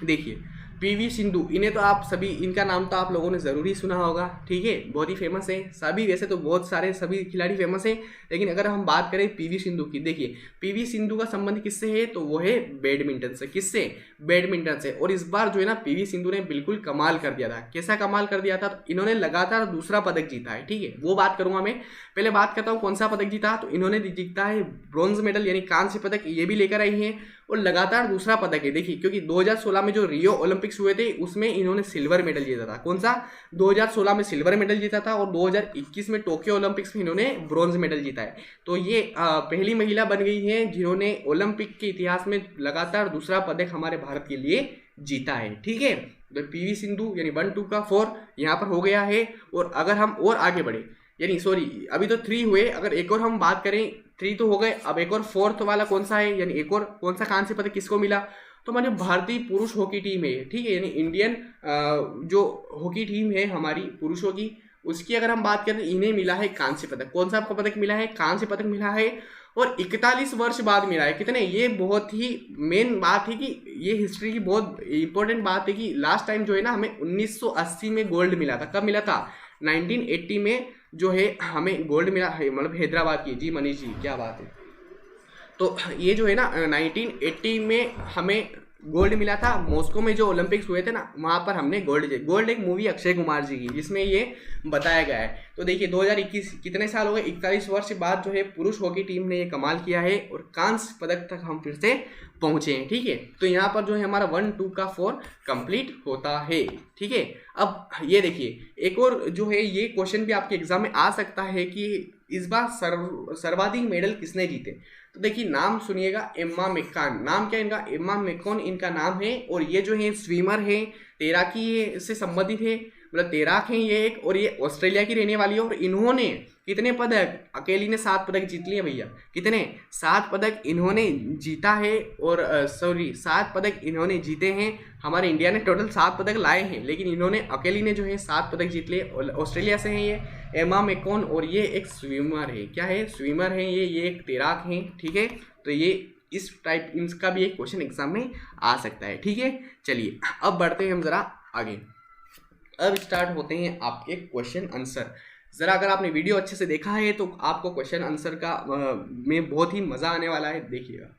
देखिए पीवी सिंधु, इन्हें तो आप सभी, इनका नाम तो आप लोगों ने ज़रूर ही सुना होगा। ठीक है, बहुत ही फेमस है सभी, वैसे तो बहुत सारे सभी खिलाड़ी फेमस हैं, लेकिन अगर हम बात करें पीवी सिंधु की, देखिए पीवी सिंधु का संबंध किससे है, तो वो है बैडमिंटन से। किससे? बैडमिंटन से। और इस बार जो है ना पीवी सिंधु ने बिल्कुल कमाल कर दिया था। कैसा कमाल कर दिया था? तो इन्होंने लगातार दूसरा पदक जीता है। ठीक है, वो बात करूंगा मैं, पहले बात करता हूँ कौन सा पदक जीता। तो इन्होंने जीता है ब्रॉन्ज मेडल यानी कांस्य पदक, ये भी लेकर आई है, और लगातार दूसरा पदक है। देखिए क्योंकि 2016 में जो रियो ओलंपिक्स हुए थे उसमें इन्होंने सिल्वर मेडल जीता था। कौन सा? 2016 में सिल्वर मेडल जीता था, और 2021 में टोक्यो ओलंपिक्स में इन्होंने ब्रॉन्ज मेडल जीता है। तो ये पहली महिला बन गई है जिन्होंने ओलंपिक के इतिहास में लगातार दूसरा पदक हमारे भारत के लिए जीता है। ठीक है, तो पीवी सिंधु यानी 1 2 का 4 यहाँ पर हो गया है। और अगर हम और आगे बढ़े, यानी सॉरी अभी तो 3 हुए, अगर एक और हम बात करें, 3 तो हो गए, अब एक और 4th वाला कौन सा है, यानी एक और कौन सा कांस्य पदक किसको मिला, तो हमारी भारतीय पुरुष हॉकी टीम है। ठीक है, यानी इंडियन जो हॉकी टीम है हमारी पुरुषों की, उसकी अगर हम बात करें, इन्हें मिला है कांस्य पदक। कौन सा आपको पदक मिला है? कांस्य पदक मिला है, और 41 वर्ष बाद मिला है। कितने? ये बहुत ही मेन बात है कि ये हिस्ट्री की बहुत इंपॉर्टेंट बात है कि लास्ट टाइम जो है ना हमें 1980 में गोल्ड मिला था। कब मिला था? 1980 में जो है हमें गोल्ड मिला है, मतलब हैदराबाद की। जी मनीष जी, क्या बात है। तो ये जो है ना 1980 में हमें गोल्ड मिला था। मॉस्को में जो ओलंपिक्स हुए थे ना, वहाँ पर हमने गोल्ड एक मूवी अक्षय कुमार जी की, जिसमें ये बताया गया है। तो देखिए 2021 कितने साल हो गए, 41 वर्ष बाद जो है पुरुष हॉकी टीम ने ये कमाल किया है, और कांस्य पदक तक हम फिर से पहुंचे हैं। ठीक है, तो यहाँ पर जो है हमारा 1 2 का 4 कंप्लीट होता है। ठीक है, अब ये देखिए एक और जो है ये क्वेश्चन भी आपके एग्जाम में आ सकता है कि इस बार सर्वाधिक मेडल किसने जीते। तो देखिए नाम सुनिएगा, एम्मा मैकॉन। नाम क्या इनका? एम्मा मैकॉन इनका नाम है, और ये जो है स्विमर है, तैराकी से संबंधित है, मतलब तैराक हैं ये एक, और ये ऑस्ट्रेलिया की रहने वाली है। और इन्होंने कितने पदक? अकेली ने 7 पदक जीत लिए भैया। कितने? 7 पदक इन्होंने जीता है, और 7 पदक इन्होंने जीते हैं। हमारे इंडिया ने टोटल 7 पदक लाए हैं, लेकिन इन्होंने अकेली ने जो है 7 पदक जीत लिए। ऑस्ट्रेलिया से हैं ये एमा मैकॉन, और ये एक स्विमर है। क्या है? स्विमर है ये एक तैराक हैं। ठीक है, तो ये इस टाइप इनका भी एक क्वेश्चन एग्जाम में आ सकता है। ठीक है, चलिए अब बढ़ते हैं हम ज़रा आगे। अब स्टार्ट होते हैं आपके क्वेश्चन आंसर। ज़रा अगर आपने वीडियो अच्छे से देखा है तो आपको क्वेश्चन आंसर का में बहुत ही मज़ा आने वाला है, देखिएगा।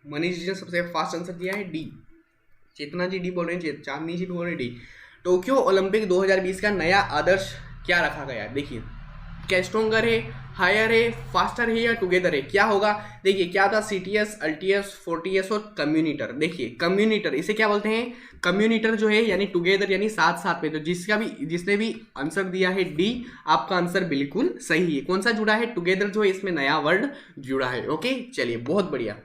मनीष जी ने सबसे फास्ट आंसर दिया है डी। चेतना जी डी बोल रहे हैं, चांदनी जी भी बोल रहे हैं डी। टोक्यो ओलंपिक 2020 का नया आदर्श क्या रखा गया है? देखिए क्या स्ट्रोंगर है, हायर है, फास्टर है, या टुगेदर है? क्या होगा? देखिए क्या था? सीटीएस, अल्टीएस, फोर्टीएस और कम्युनिटर। देखिए कम्युनिटर इसे क्या बोलते हैं? कम्युनिटर जो है यानी टुगेदर यानी साथ साथ में। तो जिसने भी आंसर दिया है डी, आपका आंसर बिल्कुल सही है। कौन सा जुड़ा है? टुगेदर जो है, इसमें नया वर्ड जुड़ा है। ओके, चलिए बहुत बढ़िया।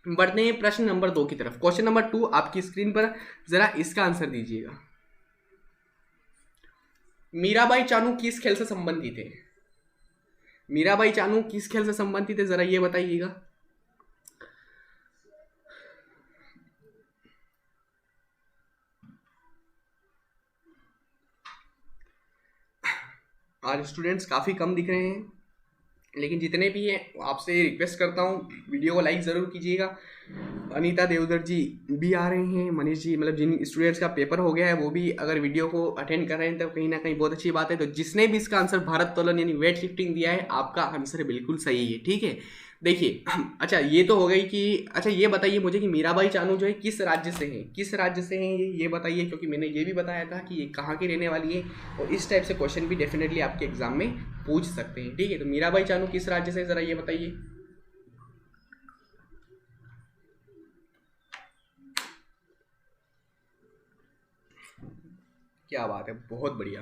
बढ़ते हैं प्रश्न नंबर 2 की तरफ। क्वेश्चन नंबर 2 आपकी स्क्रीन पर, जरा इसका आंसर दीजिएगा। मीराबाई चानू किस खेल से संबंधित है? मीराबाई चानू किस खेल से संबंधित है, जरा ये बताइएगा। आज स्टूडेंट्स काफी कम दिख रहे हैं, लेकिन जितने भी हैं आपसे रिक्वेस्ट करता हूँ वीडियो को लाइक ज़रूर कीजिएगा। अनीता देवधर जी भी आ रहे हैं, मनीष जी, मतलब जिन स्टूडेंट्स का पेपर हो गया है वो भी अगर वीडियो को अटेंड कर रहे हैं तो कहीं ना कहीं बहुत अच्छी बात है। तो जिसने भी इसका आंसर भारत तोलन यानी वेट लिफ्टिंग दिया है, आपका आंसर बिल्कुल सही है। ठीक है, देखिए अच्छा ये तो हो गई कि, अच्छा ये बताइए मुझे कि मीराबाई चानू जो है किस राज्य से हैं? किस राज्य से हैं ये बताइए, क्योंकि मैंने ये भी बताया था कि ये कहाँ की रहने वाली है, और इस टाइप से क्वेश्चन भी डेफिनेटली आपके एग्जाम में पूछ सकते हैं। ठीक है, तो मीराबाई चानू किस राज्य से, जरा ये बताइए। क्या बात है, बहुत बढ़िया।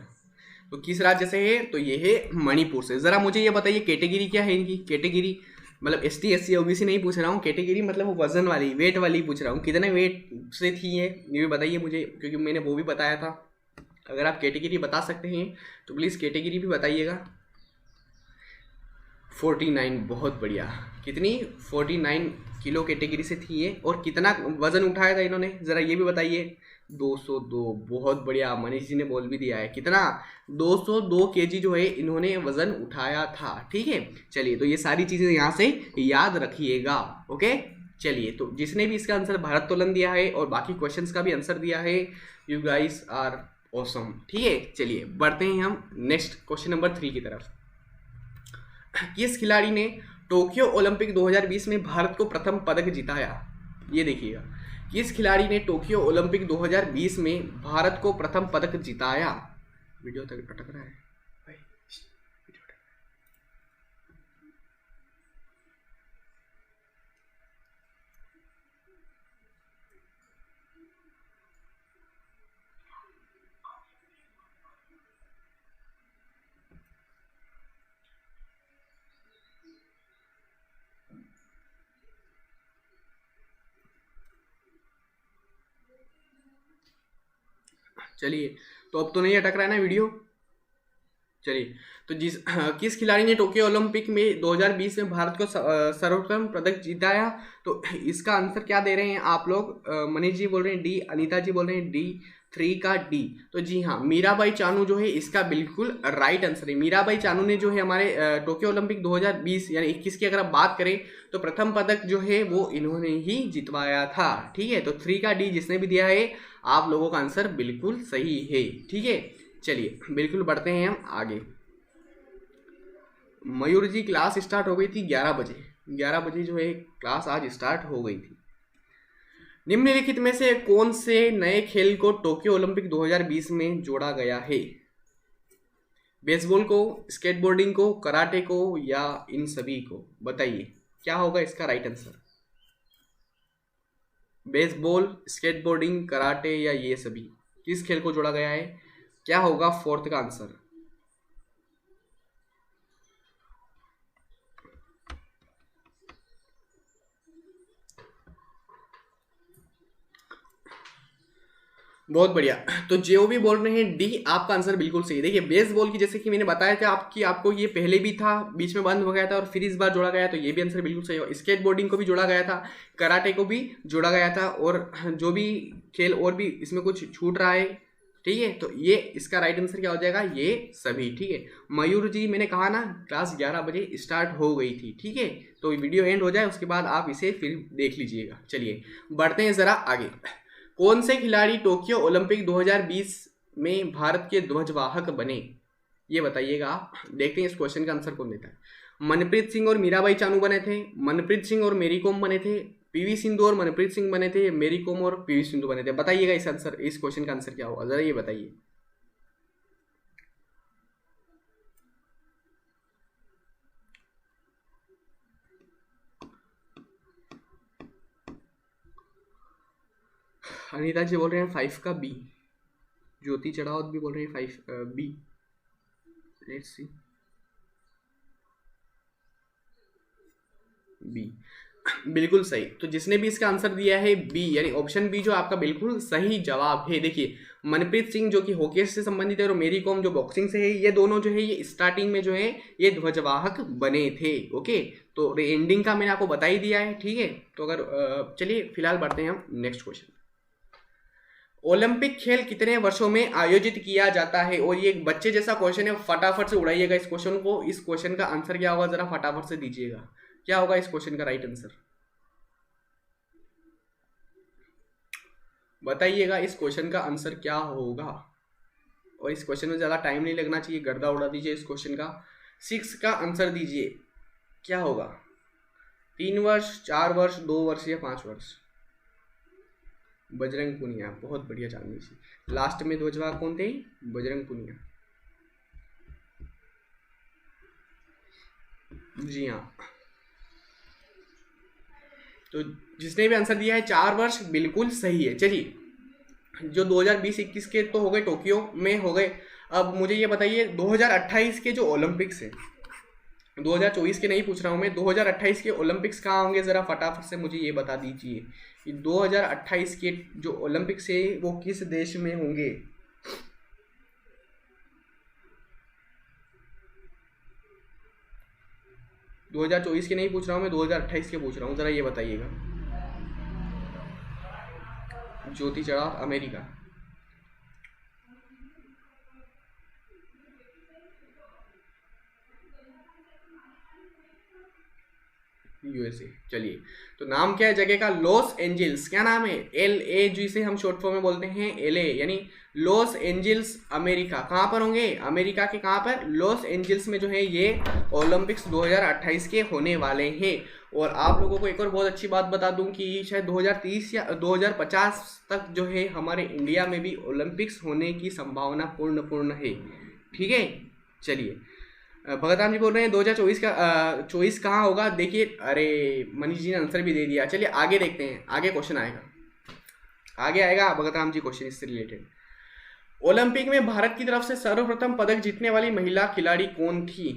तो किस राज्य से है? तो ये है मणिपुर से। ज़रा मुझे ये बताइए कैटेगरी क्या है इनकी? कैटेगरी मतलब ST SC OBC नहीं पूछ रहा हूँ, कैटेगरी मतलब वो वजन वाली, वेट वाली पूछ रहा हूँ। कितने वेट से थी ये भी बताइए मुझे, क्योंकि मैंने वो भी बताया था। अगर आप कैटेगरी बता सकते हैं तो प्लीज़ कैटेगरी भी बताइएगा। 49, बहुत बढ़िया। कितनी? 49 किलो कैटेगरी से थी ये। और कितना वजन उठाया था इन्होंने, ज़रा ये भी बताइए। 202, बहुत बढ़िया। मनीष जी ने बोल भी दिया है कितना? 202 kg जो है इन्होंने वजन उठाया था। ठीक है, चलिए तो ये सारी चीज़ें यहाँ से याद रखिएगा। ओके, चलिए तो जिसने भी इसका आंसर भारत्तोलन दिया है और बाकी क्वेश्चंस का भी आंसर दिया है, यू गाइस आर ऑसम। ठीक है, चलिए बढ़ते हैं हम नेक्स्ट क्वेश्चन नंबर 3 की तरफ। किस खिलाड़ी ने टोक्यो ओलंपिक 2020 में भारत को प्रथम पदक जिताया? ये देखिएगा, किस खिलाड़ी ने टोक्यो ओलंपिक 2020 में भारत को प्रथम पदक जिताया? वीडियो तक अटक रहा है भाई। चलिए तो अब तो नहीं अटक रहा है ना वीडियो? चलिए तो किस खिलाड़ी ने टोक्यो ओलंपिक में 2020 में भारत को सर्वोत्तम पदक जिताया? तो इसका आंसर क्या दे रहे हैं आप लोग? मनीष जी बोल रहे हैं डी, अनीता जी बोल रहे हैं डी, 3 का डी। तो जी हाँ, मीराबाई चानू जो है इसका बिल्कुल राइट आंसर है। मीराबाई चानू ने जो है हमारे टोक्यो ओलंपिक 2020 यानी 21 की अगर आप बात करें तो प्रथम पदक जो है वो इन्होंने ही जितवाया था। ठीक है, तो 3 का डी जिसने भी दिया है, आप लोगों का आंसर बिल्कुल सही है। ठीक है, चलिए बिल्कुल बढ़ते हैं हम आगे। मयूर जी क्लास स्टार्ट हो गई थी 11 बजे। 11 बजे जो है क्लास आज स्टार्ट हो गई थी। निम्नलिखित में से कौन से नए खेल को टोक्यो ओलंपिक 2020 में जोड़ा गया है? बेसबॉल को, स्केटबोर्डिंग को, कराटे को या इन सभी को? बताइए क्या होगा इसका right answer. Baseball, skateboarding, karate या ये सभी, किस खेल को जोड़ा गया है? क्या होगा फोर्थ का आंसर? बहुत बढ़िया। तो जो भी बोल रहे हैं डी, आपका आंसर बिल्कुल सही है। देखिए बेसबॉल की जैसे कि मैंने बताया था आपको ये पहले भी था, बीच में बंद हो गया था और फिर इस बार जोड़ा गया, तो ये भी आंसर बिल्कुल सही हो। स्केटबोर्डिंग को भी जोड़ा गया था, कराटे को भी जोड़ा गया था, और जो भी खेल और भी इसमें कुछ छूट रहा है। ठीक है, तो ये इसका राइट आंसर क्या हो जाएगा? ये सभी। ठीक है, मयूर जी मैंने कहा ना क्लास 11 बजे स्टार्ट हो गई थी। ठीक है, तो वीडियो एंड हो जाए उसके बाद आप इसे फिर देख लीजिएगा। चलिए बढ़ते हैं ज़रा आगे। कौन से खिलाड़ी टोक्यो ओलंपिक 2020 में भारत के ध्वजवाहक बने? ये बताइएगा आप। देखते हैं इस क्वेश्चन का आंसर कौन देता है। मनप्रीत सिंह और मीराबाई चानू बने थे, मनप्रीत सिंह और मेरी कॉम बने थे, PV सिंधु और मनप्रीत सिंह बने थे, मेरी कॉम और PV सिंधु बने थे। बताइएगा इस क्वेश्चन का आंसर क्या होगा, जरा ये बताइए। अनीता जी बोल रहे हैं 5 का बी। ज्योति चढ़ावत भी बोल रहे हैं 5 बी। लेट्स सी, बी बिल्कुल सही। तो जिसने भी इसका आंसर दिया है बी, यानी ऑप्शन बी जो आपका बिल्कुल सही जवाब है। देखिए मनप्रीत सिंह जो कि हॉकी से संबंधित है और मेरी कॉम जो बॉक्सिंग से है, ये दोनों जो है ये स्टार्टिंग में जो है ये ध्वजवाहक बने थे। ओके, तो एंडिंग का मैंने आपको बता ही दिया है। ठीक है, तो अगर चलिए फिलहाल बढ़ते हैं हम नेक्स्ट क्वेश्चन। ओलंपिक खेल कितने वर्षों में आयोजित किया जाता है? और ये एक बच्चे जैसा क्वेश्चन है, फटाफट से उड़ाइएगा इस क्वेश्चन को। इस क्वेश्चन का आंसर क्या होगा जरा फटाफट से दीजिएगा। क्या होगा इस क्वेश्चन का राइट आंसर? बताइएगा इस क्वेश्चन का आंसर क्या होगा। और इस क्वेश्चन में ज़्यादा टाइम नहीं लगना चाहिए, गर्दा उड़ा दीजिए इस क्वेश्चन का। 6 का आंसर दीजिए, क्या होगा? 3 वर्ष, 4 वर्ष, 2 वर्ष या 5 वर्ष? बजरंग पुनिया, बहुत बढ़िया जानवी जी। लास्ट में ध्वजवाहक कौन थे? बजरंग पुनिया। जी हाँ, तो जिसने भी आंसर दिया है 4 वर्ष बिल्कुल सही है। चलिए जो 2020-21 के तो हो गए टोक्यो में हो गए, अब मुझे ये बताइए 2028 के जो ओलंपिक्स है, 2024 के नहीं पूछ रहा हूँ मैं, 2028 के ओलंपिक्स कहाँ होंगे, ज़रा फटाफट से मुझे ये बता दीजिए कि 2028 के जो ओलंपिक्स है वो किस देश में होंगे। दो 2024 के नहीं पूछ रहा हूँ मैं, 2028 के पूछ रहा हूँ, ज़रा ये बताइएगा। ज्योति चढ़ाव अमेरिका, यूएसए। चलिए, तो नाम क्या है जगह का, लॉस एंजल्स। क्या नाम है, LA, जिसे हम शॉर्ट फॉर्म में बोलते हैं LA, यानी लॉस एंजल्स अमेरिका। कहाँ पर होंगे, अमेरिका के कहाँ पर, लॉस एंजल्स में जो है ये ओलंपिक्स 2028 के होने वाले हैं। और आप लोगों को एक और बहुत अच्छी बात बता दूं कि शायद 2030 या 2050 तक जो है हमारे इंडिया में भी ओलंपिक्स होने की संभावना पूर्ण है। ठीक है, चलिए, भगत राम जी बोल रहे हैं 2024 का 24 कहाँ होगा। देखिए, अरे मनीष जी ने आंसर भी दे दिया। चलिए आगे देखते हैं, आगे क्वेश्चन आएगा, आगे आएगा भगत राम जी क्वेश्चन इससे रिलेटेड। ओलंपिक में भारत की तरफ से सर्वप्रथम पदक जीतने वाली महिला खिलाड़ी कौन थी।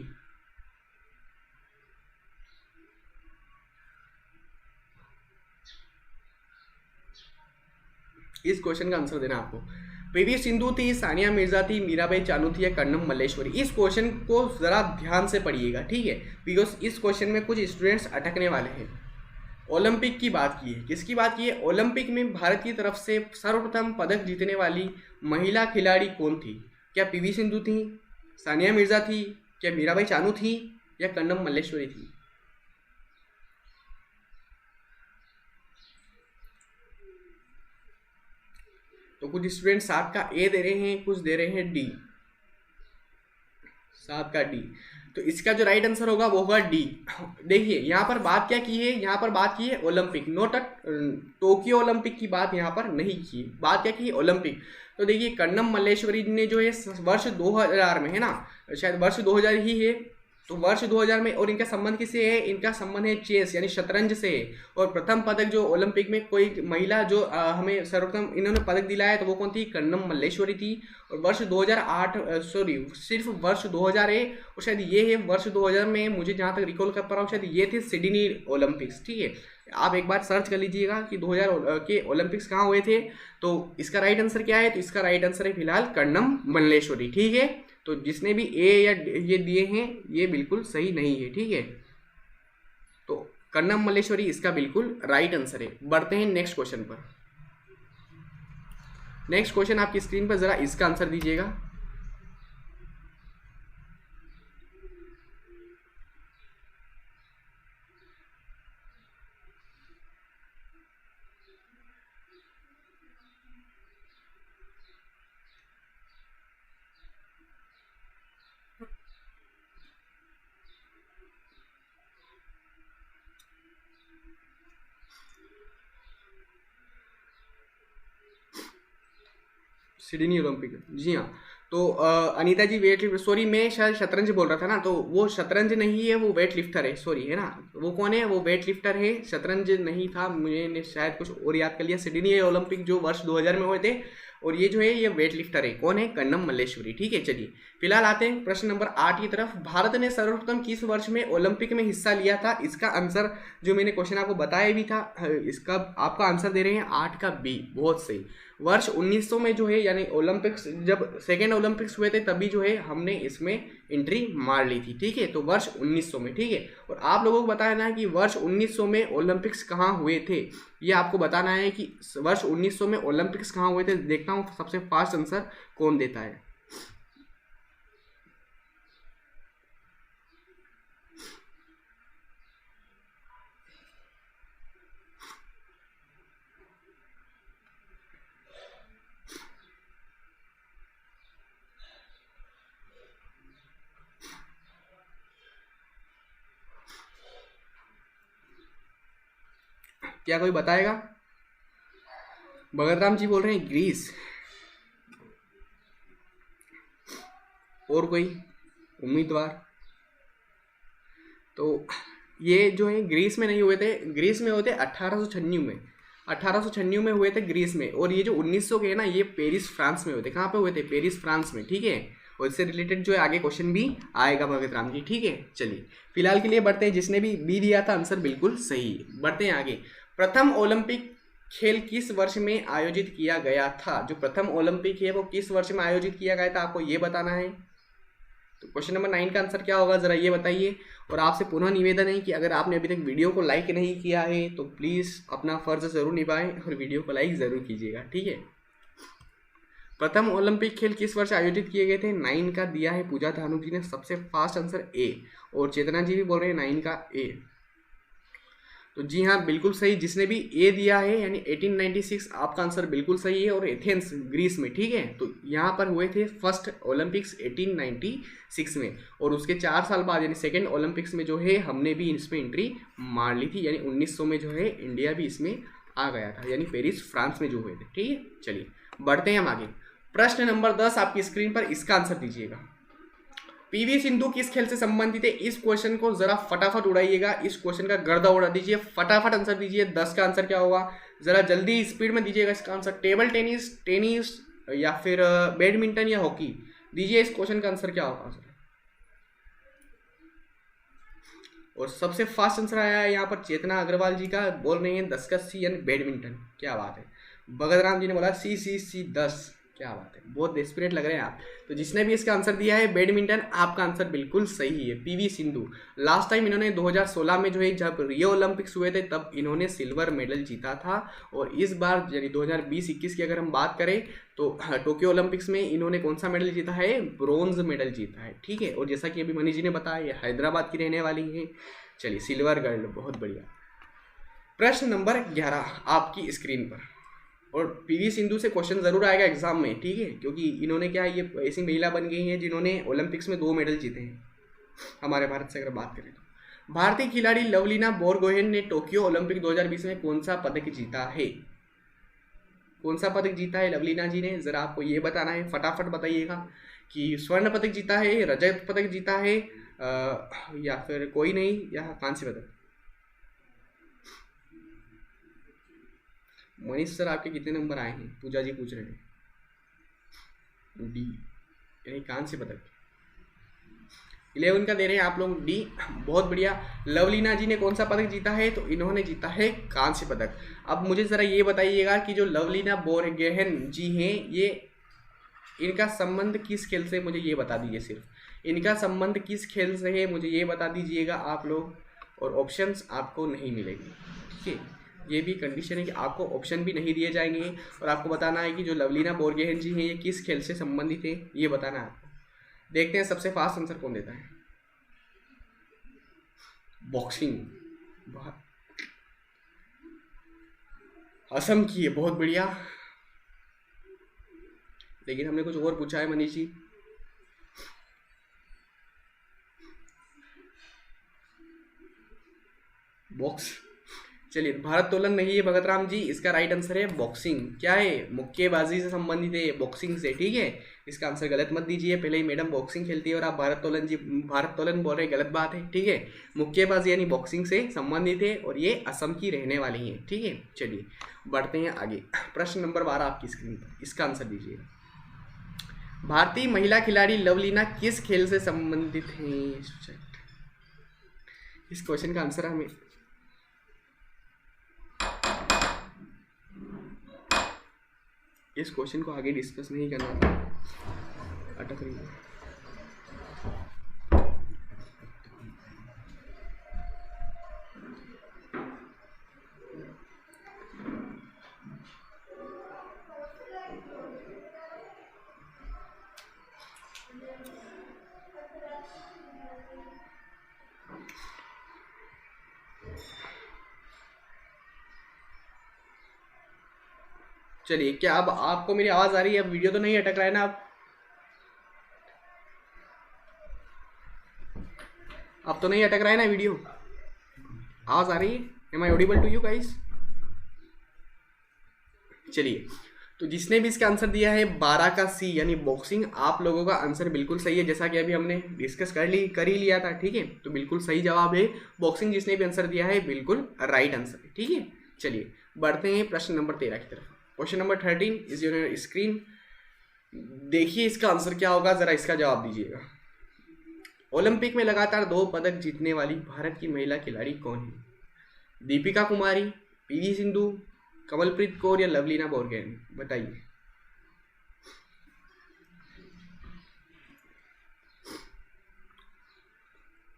इस क्वेश्चन का आंसर देना आपको। पीवी सिंधु थी, सानिया मिर्जा थी, मीराबाई चानू थी, या कर्णम मल्लेश्वरी। इस क्वेश्चन को जरा ध्यान से पढ़िएगा, ठीक है, बिकॉज इस क्वेश्चन में कुछ स्टूडेंट्स अटकने वाले हैं। ओलंपिक की बात की है, किसकी बात की है, ओलंपिक में भारत की तरफ से सर्वप्रथम पदक जीतने वाली महिला खिलाड़ी कौन थी। क्या पीवी सिंधु थी, सानिया मिर्जा थी, क्या मीराबाई चानू थी, या कर्णम मल्लेश्वरी थी। तो कुछ स्टूडेंट 7 का ए दे रहे हैं, कुछ दे रहे हैं डी, 7 का डी। तो इसका जो राइट आंसर होगा वो होगा डी। देखिए यहाँ पर बात क्या की है, यहाँ पर बात की है ओलंपिक, नोट टोक्यो ओलंपिक की बात यहाँ पर नहीं की, बात क्या की है, ओलंपिक। तो देखिए कर्णम मल्लेश्वरी ने जो है वर्ष 2000 में, है ना, शायद वर्ष 2000 ही है, तो वर्ष 2000 में। और इनका संबंध किससे है, इनका संबंध है चेस यानी शतरंज से है। और प्रथम पदक जो ओलंपिक में कोई महिला जो हमें सर्वप्रथम इन्होंने पदक दिलाया तो वो कौन थी, कर्णम मल्लेश्वरी थी। और वर्ष 2008 सॉरी सिर्फ वर्ष 2000 है, और शायद ये है वर्ष 2000 में, मुझे जहाँ तक रिकॉल कर पा रहा हूँ शायद ये थे सिडनी ओलंपिक्स। ठीक है, आप एक बार सर्च कर लीजिएगा कि 2000 के ओलंपिक्स कहाँ हुए थे। तो इसका राइट आंसर क्या है, तो इसका राइट आंसर है फिलहाल कर्णम मल्लेश्वरी। ठीक है, तो जिसने भी ए या ये दिए हैं ये बिल्कुल सही नहीं है। ठीक है, तो कर्णम मल्लेश्वरी इसका बिल्कुल राइट आंसर है। बढ़ते हैं नेक्स्ट क्वेश्चन पर। नेक्स्ट क्वेश्चन आपकी स्क्रीन पर, जरा इसका आंसर दीजिएगा। सिडनी ओलंपिक, जी हाँ। तो अनीता जी वेट लिफ्ट, सॉरी मैं शायद शतरंज बोल रहा था ना, तो वो शतरंज नहीं है, वो वेट लिफ्टर है, सॉरी, है ना। वो कौन है, वो वेट लिफ्टर है, शतरंज नहीं था, मुझे शायद कुछ और याद कर लिया। सिडनी ओलंपिक जो वर्ष 2000 में हुए थे, और ये जो है ये वेट लिफ्टर है, कौन है, कर्णम मल्लेश्वरी। ठीक है, चलिए फिलहाल आते हैं प्रश्न नंबर 8 की तरफ। भारत ने सर्वप्रथम किस वर्ष में ओलंपिक में हिस्सा लिया था। इसका आंसर जो मैंने क्वेश्चन आपको बताया भी था, इसका आपका आंसर दे रहे हैं 8 का बी, बहुत सही। वर्ष 1900 में जो है, यानी ओलंपिक्स जब सेकेंड ओलंपिक्स हुए थे तभी जो है हमने इसमें एंट्री मार ली थी। ठीक है, तो वर्ष 1900 में। ठीक है, और आप लोगों को बताना है कि वर्ष 1900 में ओलंपिक्स कहाँ हुए थे, ये आपको बताना है कि वर्ष 1900 में ओलंपिक्स कहाँ हुए थे। देखता हूँ सबसे फास्ट आंसर कौन देता है। क्या कोई बताएगा। भगत राम जी बोल रहे हैं ग्रीस, और कोई उम्मीदवार। तो ये जो है ग्रीस में नहीं हुए थे, ग्रीस में हुए थे 1896 में, 1896 में हुए थे ग्रीस में। और ये जो 1900 के है ना, ये पेरिस फ्रांस में हुए थे। कहाँ पे हुए थे, पेरिस फ्रांस में। ठीक है, और इससे रिलेटेड जो है आगे क्वेश्चन भी आएगा भगत राम जी, ठीक है। चलिए फिलहाल के लिए बढ़ते हैं, जिसने भी बी दिया था आंसर बिल्कुल सही है। बढ़ते हैं आगे। प्रथम ओलंपिक खेल किस वर्ष में आयोजित किया गया था? जो प्रथम ओलंपिक है वो किस वर्ष में आयोजित किया गया था, आपको ये बताना है। तो क्वेश्चन नंबर 9 का आंसर क्या होगा जरा ये बताइए। और आपसे पुनः निवेदन है कि अगर आपने अभी तक वीडियो को लाइक नहीं किया है तो प्लीज़ अपना फर्ज जरूर निभाएं और वीडियो को लाइक जरूर कीजिएगा, ठीक है। प्रथम ओलंपिक खेल किस वर्ष आयोजित किए गए थे? 9 का दिया है पूजा धानु जी ने, सबसे फास्ट आंसर ए, और चेतना जी भी बोल रहे हैं 9 का ए। तो जी हाँ बिल्कुल सही, जिसने भी ए दिया है यानी 1896 आपका आंसर बिल्कुल सही है, और एथेंस ग्रीस में, ठीक है। तो यहाँ पर हुए थे फर्स्ट ओलंपिक्स 1896 में, और उसके 4 साल बाद यानी सेकेंड ओलंपिक्स में जो है हमने भी इसमें एंट्री मार ली थी, यानी 1900 में जो है इंडिया भी इसमें आ गया था, यानी पेरिस फ्रांस में जो हुए थे, ठीक है। चलिए बढ़ते हैं हम आगे। प्रश्न नंबर 10 आपकी स्क्रीन पर, इसका आंसर दीजिएगा। पीवी सिंधु किस खेल से संबंधित है? इस क्वेश्चन को जरा फटाफट उड़ाइएगा, इस क्वेश्चन का गर्दा उड़ा दीजिए, फटाफट आंसर दीजिए। 10 का आंसर क्या होगा जरा जल्दी स्पीड में दीजिएगा इसका आंसर। टेबल टेनिस, टेनिस या फिर बैडमिंटन या हॉकी, दीजिए इस क्वेश्चन का आंसर क्या होगा। और सबसे फास्ट आंसर आया है यहाँ पर चेतना अग्रवाल जी का, बोल रहे हैं 10 का सी यानी बैडमिंटन। क्या बात है। भगत राम जी ने बोला सी 10, क्या बात है, बहुत डेस्परेट लग रहे हैं आप। तो जिसने भी इसका आंसर दिया है बैडमिंटन, आपका आंसर बिल्कुल सही है, पीवी सिंधु। लास्ट टाइम इन्होंने 2016 में जो है जब रियो ओलंपिक्स हुए थे तब इन्होंने सिल्वर मेडल जीता था, और इस बार यानी 2020-21 की अगर हम बात करें तो टोक्यो ओलंपिक्स में इन्होंने कौन सा मेडल जीता है? ब्रोंज मेडल जीता है, ठीक है। और जैसा कि अभी मनीष जी ने बताया ये हैदराबाद की रहने वाली हैं। चलिए सिल्वर गर्ल, बहुत बढ़िया। प्रश्न नंबर 11 आपकी स्क्रीन पर, और पीवी सिंधु से क्वेश्चन जरूर आएगा एग्जाम में, ठीक है, क्योंकि इन्होंने क्या है ये ऐसी महिला बन गई हैं जिन्होंने ओलंपिक्स में 2 मेडल जीते हैं हमारे भारत से अगर बात करें तो। भारतीय खिलाड़ी लवलीना बोरगोहेन ने टोक्यो ओलंपिक 2020 में कौन सा पदक जीता है? कौन सा पदक जीता है लवलीना जी ने, जरा आपको ये बताना है, फटाफट बताइएगा कि स्वर्ण पदक जीता है, रजत पदक जीता है, या फिर कोई नहीं, या कांस्य पदक। मनीष सर आपके कितने नंबर आए हैं? पूजा जी पूछ रहे हैं। डी यानी कांस्य पदक 11 का दे रहे हैं आप लोग, डी, बहुत बढ़िया। लवलीना जी ने कौन सा पदक जीता है? तो इन्होंने जीता है कांस्य पदक। अब मुझे ज़रा ये बताइएगा कि जो लवलीना बोरगोहेन जी हैं ये इनका संबंध किस खेल से, मुझे ये बता दीजिए, सिर्फ इनका संबंध किस खेल से है मुझे ये बता दीजिएगा आप लोग, और ऑप्शंस आपको नहीं मिलेंगे, ठीक है। ये भी कंडीशन है कि आपको ऑप्शन भी नहीं दिए जाएंगे, और आपको बताना है कि जो लवलीना बोरगोहेन जी हैं ये किस खेल से संबंधित है, ये बताना है आपको। देखते हैं सबसे फास्ट आंसर कौन देता है। बॉक्सिंग, असम की है, बहुत बढ़िया। लेकिन हमने कुछ और पूछा है मनीष जी। बॉक्स, चलिए भारत्तोलन नहीं है भगत राम जी, इसका राइट आंसर है बॉक्सिंग। क्या है? मुक्केबाजी से संबंधित है, बॉक्सिंग से, ठीक है। इसका आंसर गलत मत दीजिए, पहले ही मैडम बॉक्सिंग खेलती है और आप भारत्तोलन बोल रहे हैं, गलत बात है, ठीक है। मुक्केबाजी यानी बॉक्सिंग से संबंधित है, और ये असम की रहने वाली है, ठीक है। चलिए बढ़ते हैं आगे। प्रश्न नंबर 12 आपकी स्क्रीन पर, इसका आंसर दीजिए। भारतीय महिला खिलाड़ी लवलीना किस खेल से संबंधित हैं? इस क्वेश्चन का आंसर हमें इस क्वेश्चन को आगे डिस्कस नहीं करना था, अटक रही है। चलिए क्या अब आपको मेरी आवाज आ रही है? अब वीडियो तो नहीं अटक रहा है ना? अब तो नहीं अटक रहा है ना वीडियो? आवाज आ रही है? Am I audible to you guys? चलिए, तो जिसने भी इसका आंसर दिया है 12 का सी यानी बॉक्सिंग, आप लोगों का आंसर बिल्कुल सही है, जैसा कि अभी हमने डिस्कस कर ही लिया था, ठीक है। तो बिल्कुल सही जवाब है बॉक्सिंग, जिसने भी आंसर दिया है बिल्कुल राइट आंसर है, ठीक है। चलिए बढ़ते हैं प्रश्न नंबर 13 की तरफ। Question number 13 is your screen. देखिए इसका आंसर क्या होगा, जरा इसका जवाब दीजिएगा। ओलंपिक में लगातार 2 पदक जीतने वाली भारत की महिला खिलाड़ी कौन है? दीपिका कुमारी, पीवी सिंधु, कमलप्रीत कौर या लवलीना बोरगोहेन, बताइए।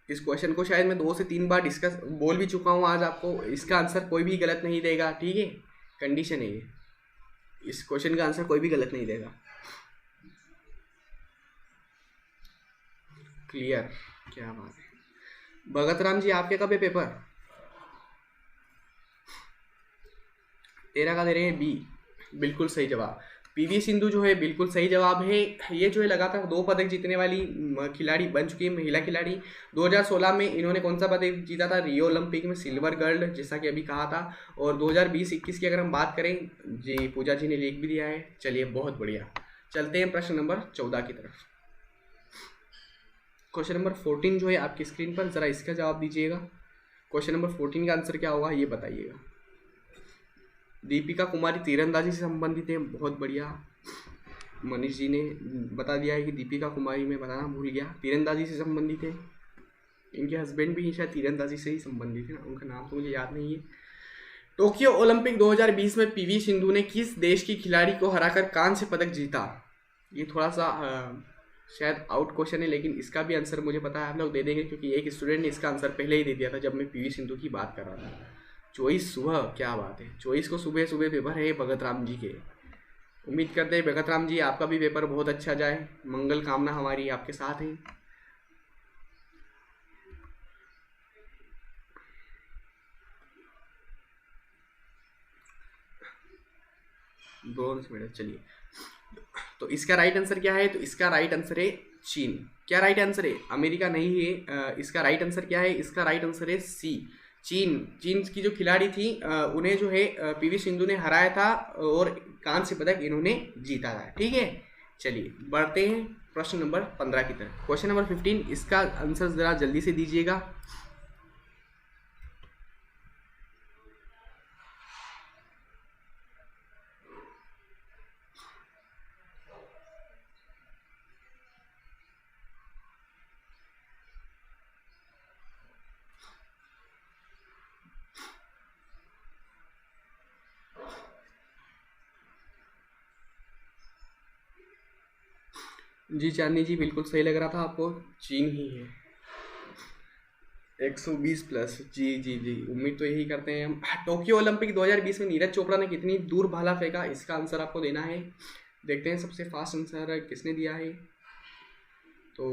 इस क्वेश्चन को शायद मैं 2 से 3 बार डिस्कस बोल भी चुका हूँ आज आपको। इसका आंसर कोई भी गलत नहीं देगा, ठीक है, कंडीशन है ये। इस क्वेश्चन का आंसर कोई भी गलत नहीं देगा। क्लियर, क्या बात है। भगत राम जी आपके कब है पेपर? 13 का दे रहे हैं बी, बिल्कुल सही जवाब। पीवी सिंधु जो है बिल्कुल सही जवाब है। ये जो है लगातार 2 पदक जीतने वाली खिलाड़ी बन चुकी है, महिला खिलाड़ी। 2016 में इन्होंने कौन सा पदक जीता था? रियो ओलंपिक में सिल्वर गोल्ड, जैसा कि अभी कहा था। और 2020-21 की अगर हम बात करें, जी पूजा जी ने लिख भी दिया है। चलिए बहुत बढ़िया, चलते हैं प्रश्न नंबर 14 की तरफ। क्वेश्चन नंबर 14 जो है आपकी स्क्रीन पर, जरा इसका जवाब दीजिएगा। क्वेश्चन नंबर 14 का आंसर क्या होगा ये बताइएगा। दीपिका कुमारी तीरंदाजी से संबंधित है, बहुत बढ़िया। मनीष जी ने बता दिया है कि दीपिका कुमारी, मैं बताना भूल गया, तीरंदाजी से संबंधित है। इनके हस्बैंड भी शायद तीरंदाजी से ही संबंधित है ना, उनका नाम तो मुझे याद नहीं है। टोक्यो ओलंपिक 2020 में पीवी सिंधु ने किस देश की खिलाड़ी को हराकर कांस्य पदक जीता? ये थोड़ा सा शायद आउट क्वेश्चन है, लेकिन इसका भी आंसर मुझे पता है, आप लोग दे देंगे, क्योंकि एक स्टूडेंट ने इसका आंसर पहले ही दे दिया था जब मैं पीवी सिंधु की बात कर रहा था। 24 सुबह, क्या बात है, 24 को सुबह सुबह पेपर है भगत राम जी के। उम्मीद करते हैं भगत राम जी आपका भी पेपर बहुत अच्छा जाए, मंगल कामना हमारी आपके साथ है। ब्रॉन्ज मेडल, चलिए। तो इसका राइट आंसर क्या है? तो इसका राइट आंसर है चीन। क्या राइट आंसर है? अमेरिका नहीं है। इसका राइट आंसर क्या है? इसका राइट आंसर है सी, चीन। चीन की जो खिलाड़ी थी उन्हें जो है पीवी सिंधु ने हराया था और कांस्य पदक इन्होंने जीता था, ठीक है। चलिए बढ़ते हैं प्रश्न नंबर 15 की तरफ। क्वेश्चन नंबर 15, इसका आंसर जरा जल्दी से दीजिएगा। जी चांदनी जी, बिल्कुल सही लग रहा था आपको, चीन ही है। 120 प्लस, जी जी जी, उम्मीद तो यही करते हैं हम। टोक्यो ओलंपिक 2020 में नीरज चोपड़ा ने कितनी दूर भाला फेंका? इसका आंसर आपको देना है। देखते हैं सबसे फास्ट आंसर किसने दिया है। तो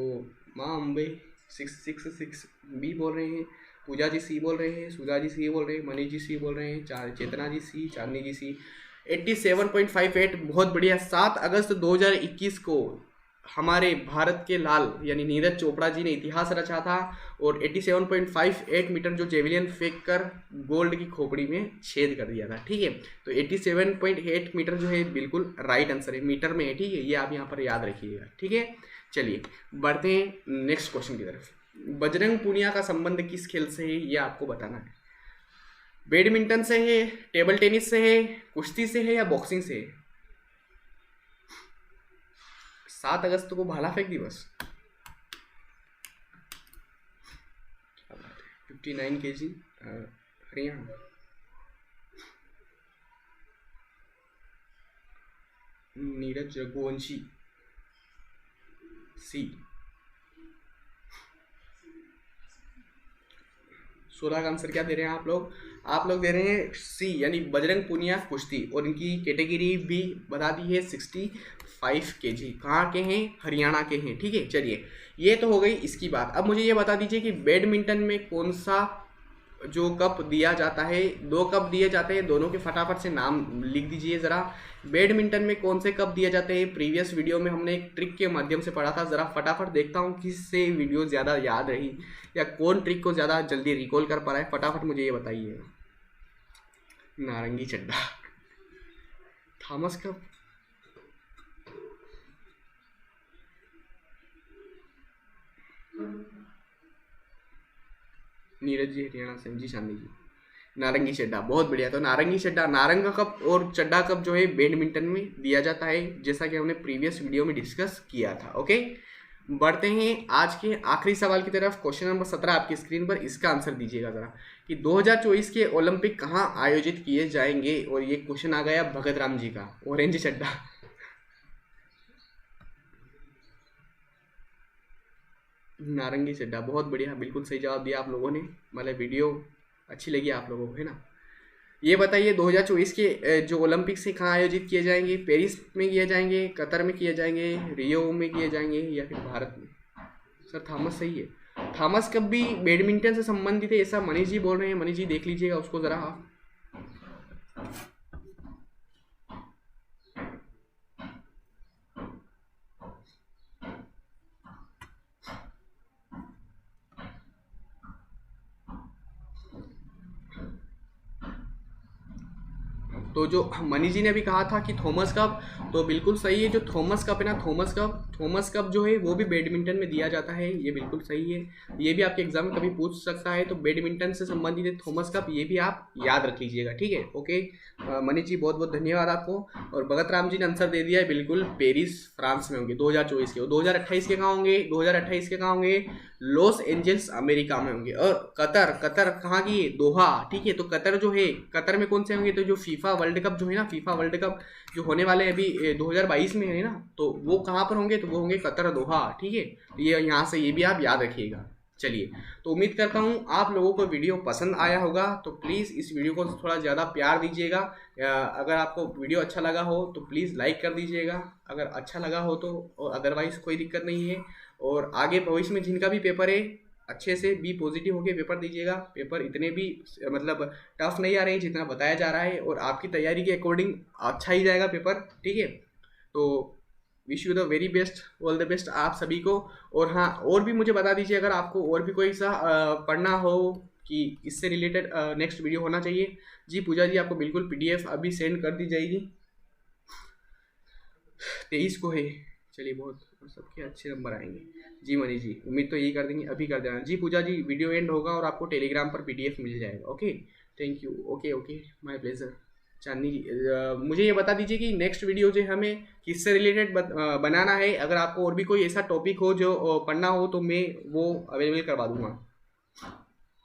माँ अम्बे 666 बी बोल रहे हैं, पूजा जी सी बोल रहे हैं, सुधा जी सी बोल रहे हैं, मनीष जी सी बोल रहे हैं, चेतना जी सी, चांदनी जी सी। 87.58, बहुत बढ़िया। 7 अगस्त 2021 को हमारे भारत के लाल यानी नीरज चोपड़ा जी ने इतिहास रचा था और 87.58 मीटर जो जेवलियन फेंक कर गोल्ड की खोपड़ी में छेद कर दिया था, ठीक है। तो 87.8 मीटर जो है बिल्कुल राइट आंसर है, मीटर में है, ठीक है, ये आप यहाँ पर याद रखिएगा, ठीक है। चलिए बढ़ते हैं नेक्स्ट क्वेश्चन की तरफ। बजरंग पूनिया का संबंध किस खेल से है ये आपको बताना है। बैडमिंटन से है, टेबल टेनिस से है, कुश्ती से है या बॉक्सिंग से है? 7 अगस्त को भाला फेंक दिवस, 59 kg, हरियाणा। नीरज रघुवंशी, सी। 16 का आंसर क्या दे रहे हैं आप लोग? आप लोग दे रहे हैं सी, यानी बजरंग पूनिया कुश्ती, और इनकी कैटेगरी भी बता दी है 65 kg। कहाँ के हैं? हरियाणा के हैं, ठीक है। चलिए ये तो हो गई इसकी बात। अब मुझे ये बता दीजिए कि बैडमिंटन में कौन सा जो कप दिया जाता है, 2 कप दिए जाते हैं, दोनों के फटाफट से नाम लिख दीजिए ज़रा। बैडमिंटन में कौन से कप दिए जाते हैं? प्रीवियस वीडियो में हमने एक ट्रिक के माध्यम से पढ़ा था, ज़रा फटाफट देखता हूँ किससे वीडियो ज़्यादा याद रही या कौन ट्रिक को ज़्यादा जल्दी रिकॉल कर पा रहा है, फटाफट मुझे ये बताइए। नारंगी चड्डा, थॉमस कप, नीरज जी हरियाणा से, जी चांदी जी। नारंगी चड्ढा, बहुत बढ़िया। तो नारंगी चड्ढा, नारंगा कप और चड्ढा कप जो है बैडमिंटन में दिया जाता है, जैसा कि हमने प्रीवियस वीडियो में डिस्कस किया था। ओके, बढ़ते हैं आज के आखिरी सवाल की तरफ। क्वेश्चन नंबर 17 आपकी स्क्रीन पर, इसका आंसर दीजिएगा ज़रा कि 2024 के ओलंपिक कहाँ आयोजित किए जाएंगे। और ये क्वेश्चन आ गया भगत राम जी का, ऑरेंज चड्ढा। नारंगी चड्ढा, बहुत बढ़िया, बिल्कुल सही जवाब दिया आप लोगों ने। मतलब वीडियो अच्छी लगी आप लोगों को, है ना। ये बताइए 2024 के जो ओलंपिक्स है कहाँ आयोजित किए जाएंगे? पेरिस में किए जाएंगे, कतर में किए जाएंगे, रियो में किए जाएंगे, या फिर भारत में? सर थॉमस सही है। थॉमस कप भी बैडमिंटन से संबंधित है, ऐसा मनीष जी बोल रहे हैं। मनीष जी देख लीजिएगा उसको ज़रा आप। तो जो मनी जी ने भी कहा था कि थॉमस कप, तो बिल्कुल सही है। जो थॉमस कप है ना, थॉमस कप जो है वो भी बैडमिंटन में दिया जाता है, ये बिल्कुल सही है। ये भी आपके एग्जाम में कभी पूछ सकता है, तो बैडमिंटन से संबंधित है थॉमस कप, ये भी आप याद रख लीजिएगा, ठीक है। ओके मनी जी, बहुत बहुत धन्यवाद आपको। और भगत राम जी ने आंसर दे दिया है, बिल्कुल पेरिस फ्रांस में होंगे 2024 के। और 2028 के कहाँ होंगे? 2028 के कहाँ होंगे? लॉस एंजल्स अमेरिका में होंगे। और कतर कहाँ की है? दोहा, ठीक है। तो कतर जो है, कतर में कौन से होंगे? तो जो फीफा वर्ल्ड कप जो है ना, फीफा वर्ल्ड कप जो होने वाले हैं अभी 2022 में है ना, तो वो कहाँ पर होंगे? तो वो होंगे कतर, दोहा, ठीक है। ये यहाँ से ये भी आप याद रखिएगा। चलिए, तो उम्मीद करता हूँ आप लोगों को वीडियो पसंद आया होगा। तो प्लीज़ इस वीडियो को थोड़ा ज़्यादा प्यार दीजिएगा। अगर आपको वीडियो अच्छा लगा हो तो प्लीज़ लाइक कर दीजिएगा, अगर अच्छा लगा हो तो। और अदरवाइज़ कोई दिक्कत नहीं है। और आगे भविष्य में जिनका भी पेपर है, अच्छे से बी पॉजिटिव होकर पेपर दीजिएगा। पेपर इतने भी मतलब टफ नहीं आ रहे हैं जितना बताया जा रहा है, और आपकी तैयारी के अकॉर्डिंग अच्छा ही जाएगा पेपर, ठीक है। तो wish you the very best, all the best आप सभी को। और हाँ, और भी मुझे बता दीजिए अगर आपको और भी कोई सा पढ़ना हो कि इससे रिलेटेड नेक्स्ट वीडियो होना चाहिए। जी पूजा जी, आपको बिल्कुल PDF अभी सेंड कर दी जाएगी, 23 को है। चलिए, बहुत सबके अच्छे नंबर आएंगे। जी मनीष जी, उम्मीद तो यही कर देंगे, अभी कर देना। जी पूजा जी, वीडियो एंड होगा और आपको टेलीग्राम पर PDF मिल जाएगा। Okay, thank you. Okay okay, my pleasure. Chandni ji, मुझे ये बता दीजिए कि नेक्स्ट वीडियो जो हमें किससे रिलेटेड बनाना है। अगर आपको और भी कोई ऐसा टॉपिक हो जो पढ़ना हो तो मैं वो अवेलेबल करवा दूंगा।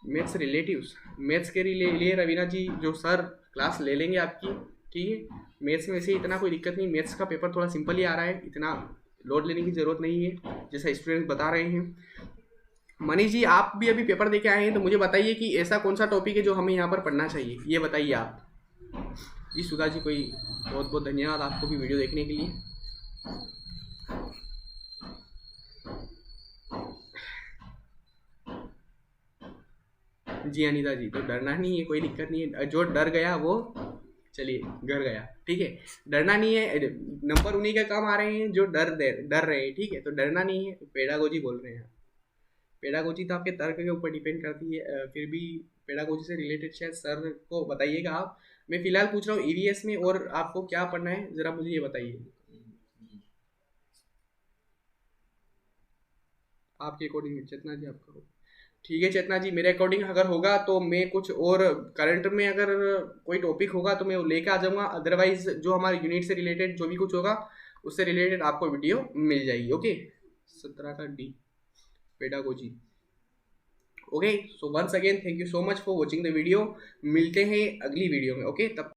मैथ्स रिलेटिव्स, मैथ्स के लिए रवीना जी जो सर क्लास ले लेंगे आपकी, ठीक है। मैथ्स में से इतना कोई दिक्कत नहीं, मैथ्स का पेपर थोड़ा सिंपल ही आ रहा है, इतना लोड लेने की ज़रूरत नहीं है जैसा स्टूडेंट्स बता रहे हैं। मनीष जी, आप भी अभी पेपर दे के आए हैं, तो मुझे बताइए कि ऐसा कौन सा टॉपिक है जो हमें यहाँ पर पढ़ना चाहिए, ये बताइए आप। जी सुधा जी, कोई बहुत बहुत धन्यवाद आपको भी वीडियो देखने के लिए। जी अनिता जी, तो डरना नहीं है, कोई दिक्कत नहीं है। जो डर गया वो चलिए घर गया, ठीक है। डरना नहीं है, नंबर उन्हीं के काम आ रहे हैं जो डर रहे हैं, ठीक है। तो डरना नहीं है। पेडागोजी बोल रहे हैं आप। पेडागोजी तो आपके तर्क के ऊपर डिपेंड करती है, फिर भी पेडागोजी से रिलेटेड शायद सर को बताइएगा आप। मैं फिलहाल पूछ रहा हूँ EVS में, और आपको क्या पढ़ना है ज़रा मुझे ये बताइए आपके अकॉर्डिंग। चेतना जी आपका हो, ठीक है। चेतना जी, मेरे अकॉर्डिंग अगर होगा तो मैं कुछ और करंट में अगर कोई टॉपिक होगा तो मैं वो लेके आ जाऊँगा। अदरवाइज जो हमारे यूनिट से रिलेटेड जो भी कुछ होगा उससे रिलेटेड आपको वीडियो मिल जाएगी। ओके, 17 का D, pedagogy. Okay, so once again thank you so much for watching the video. मिलते हैं अगली वीडियो में। ओके, तब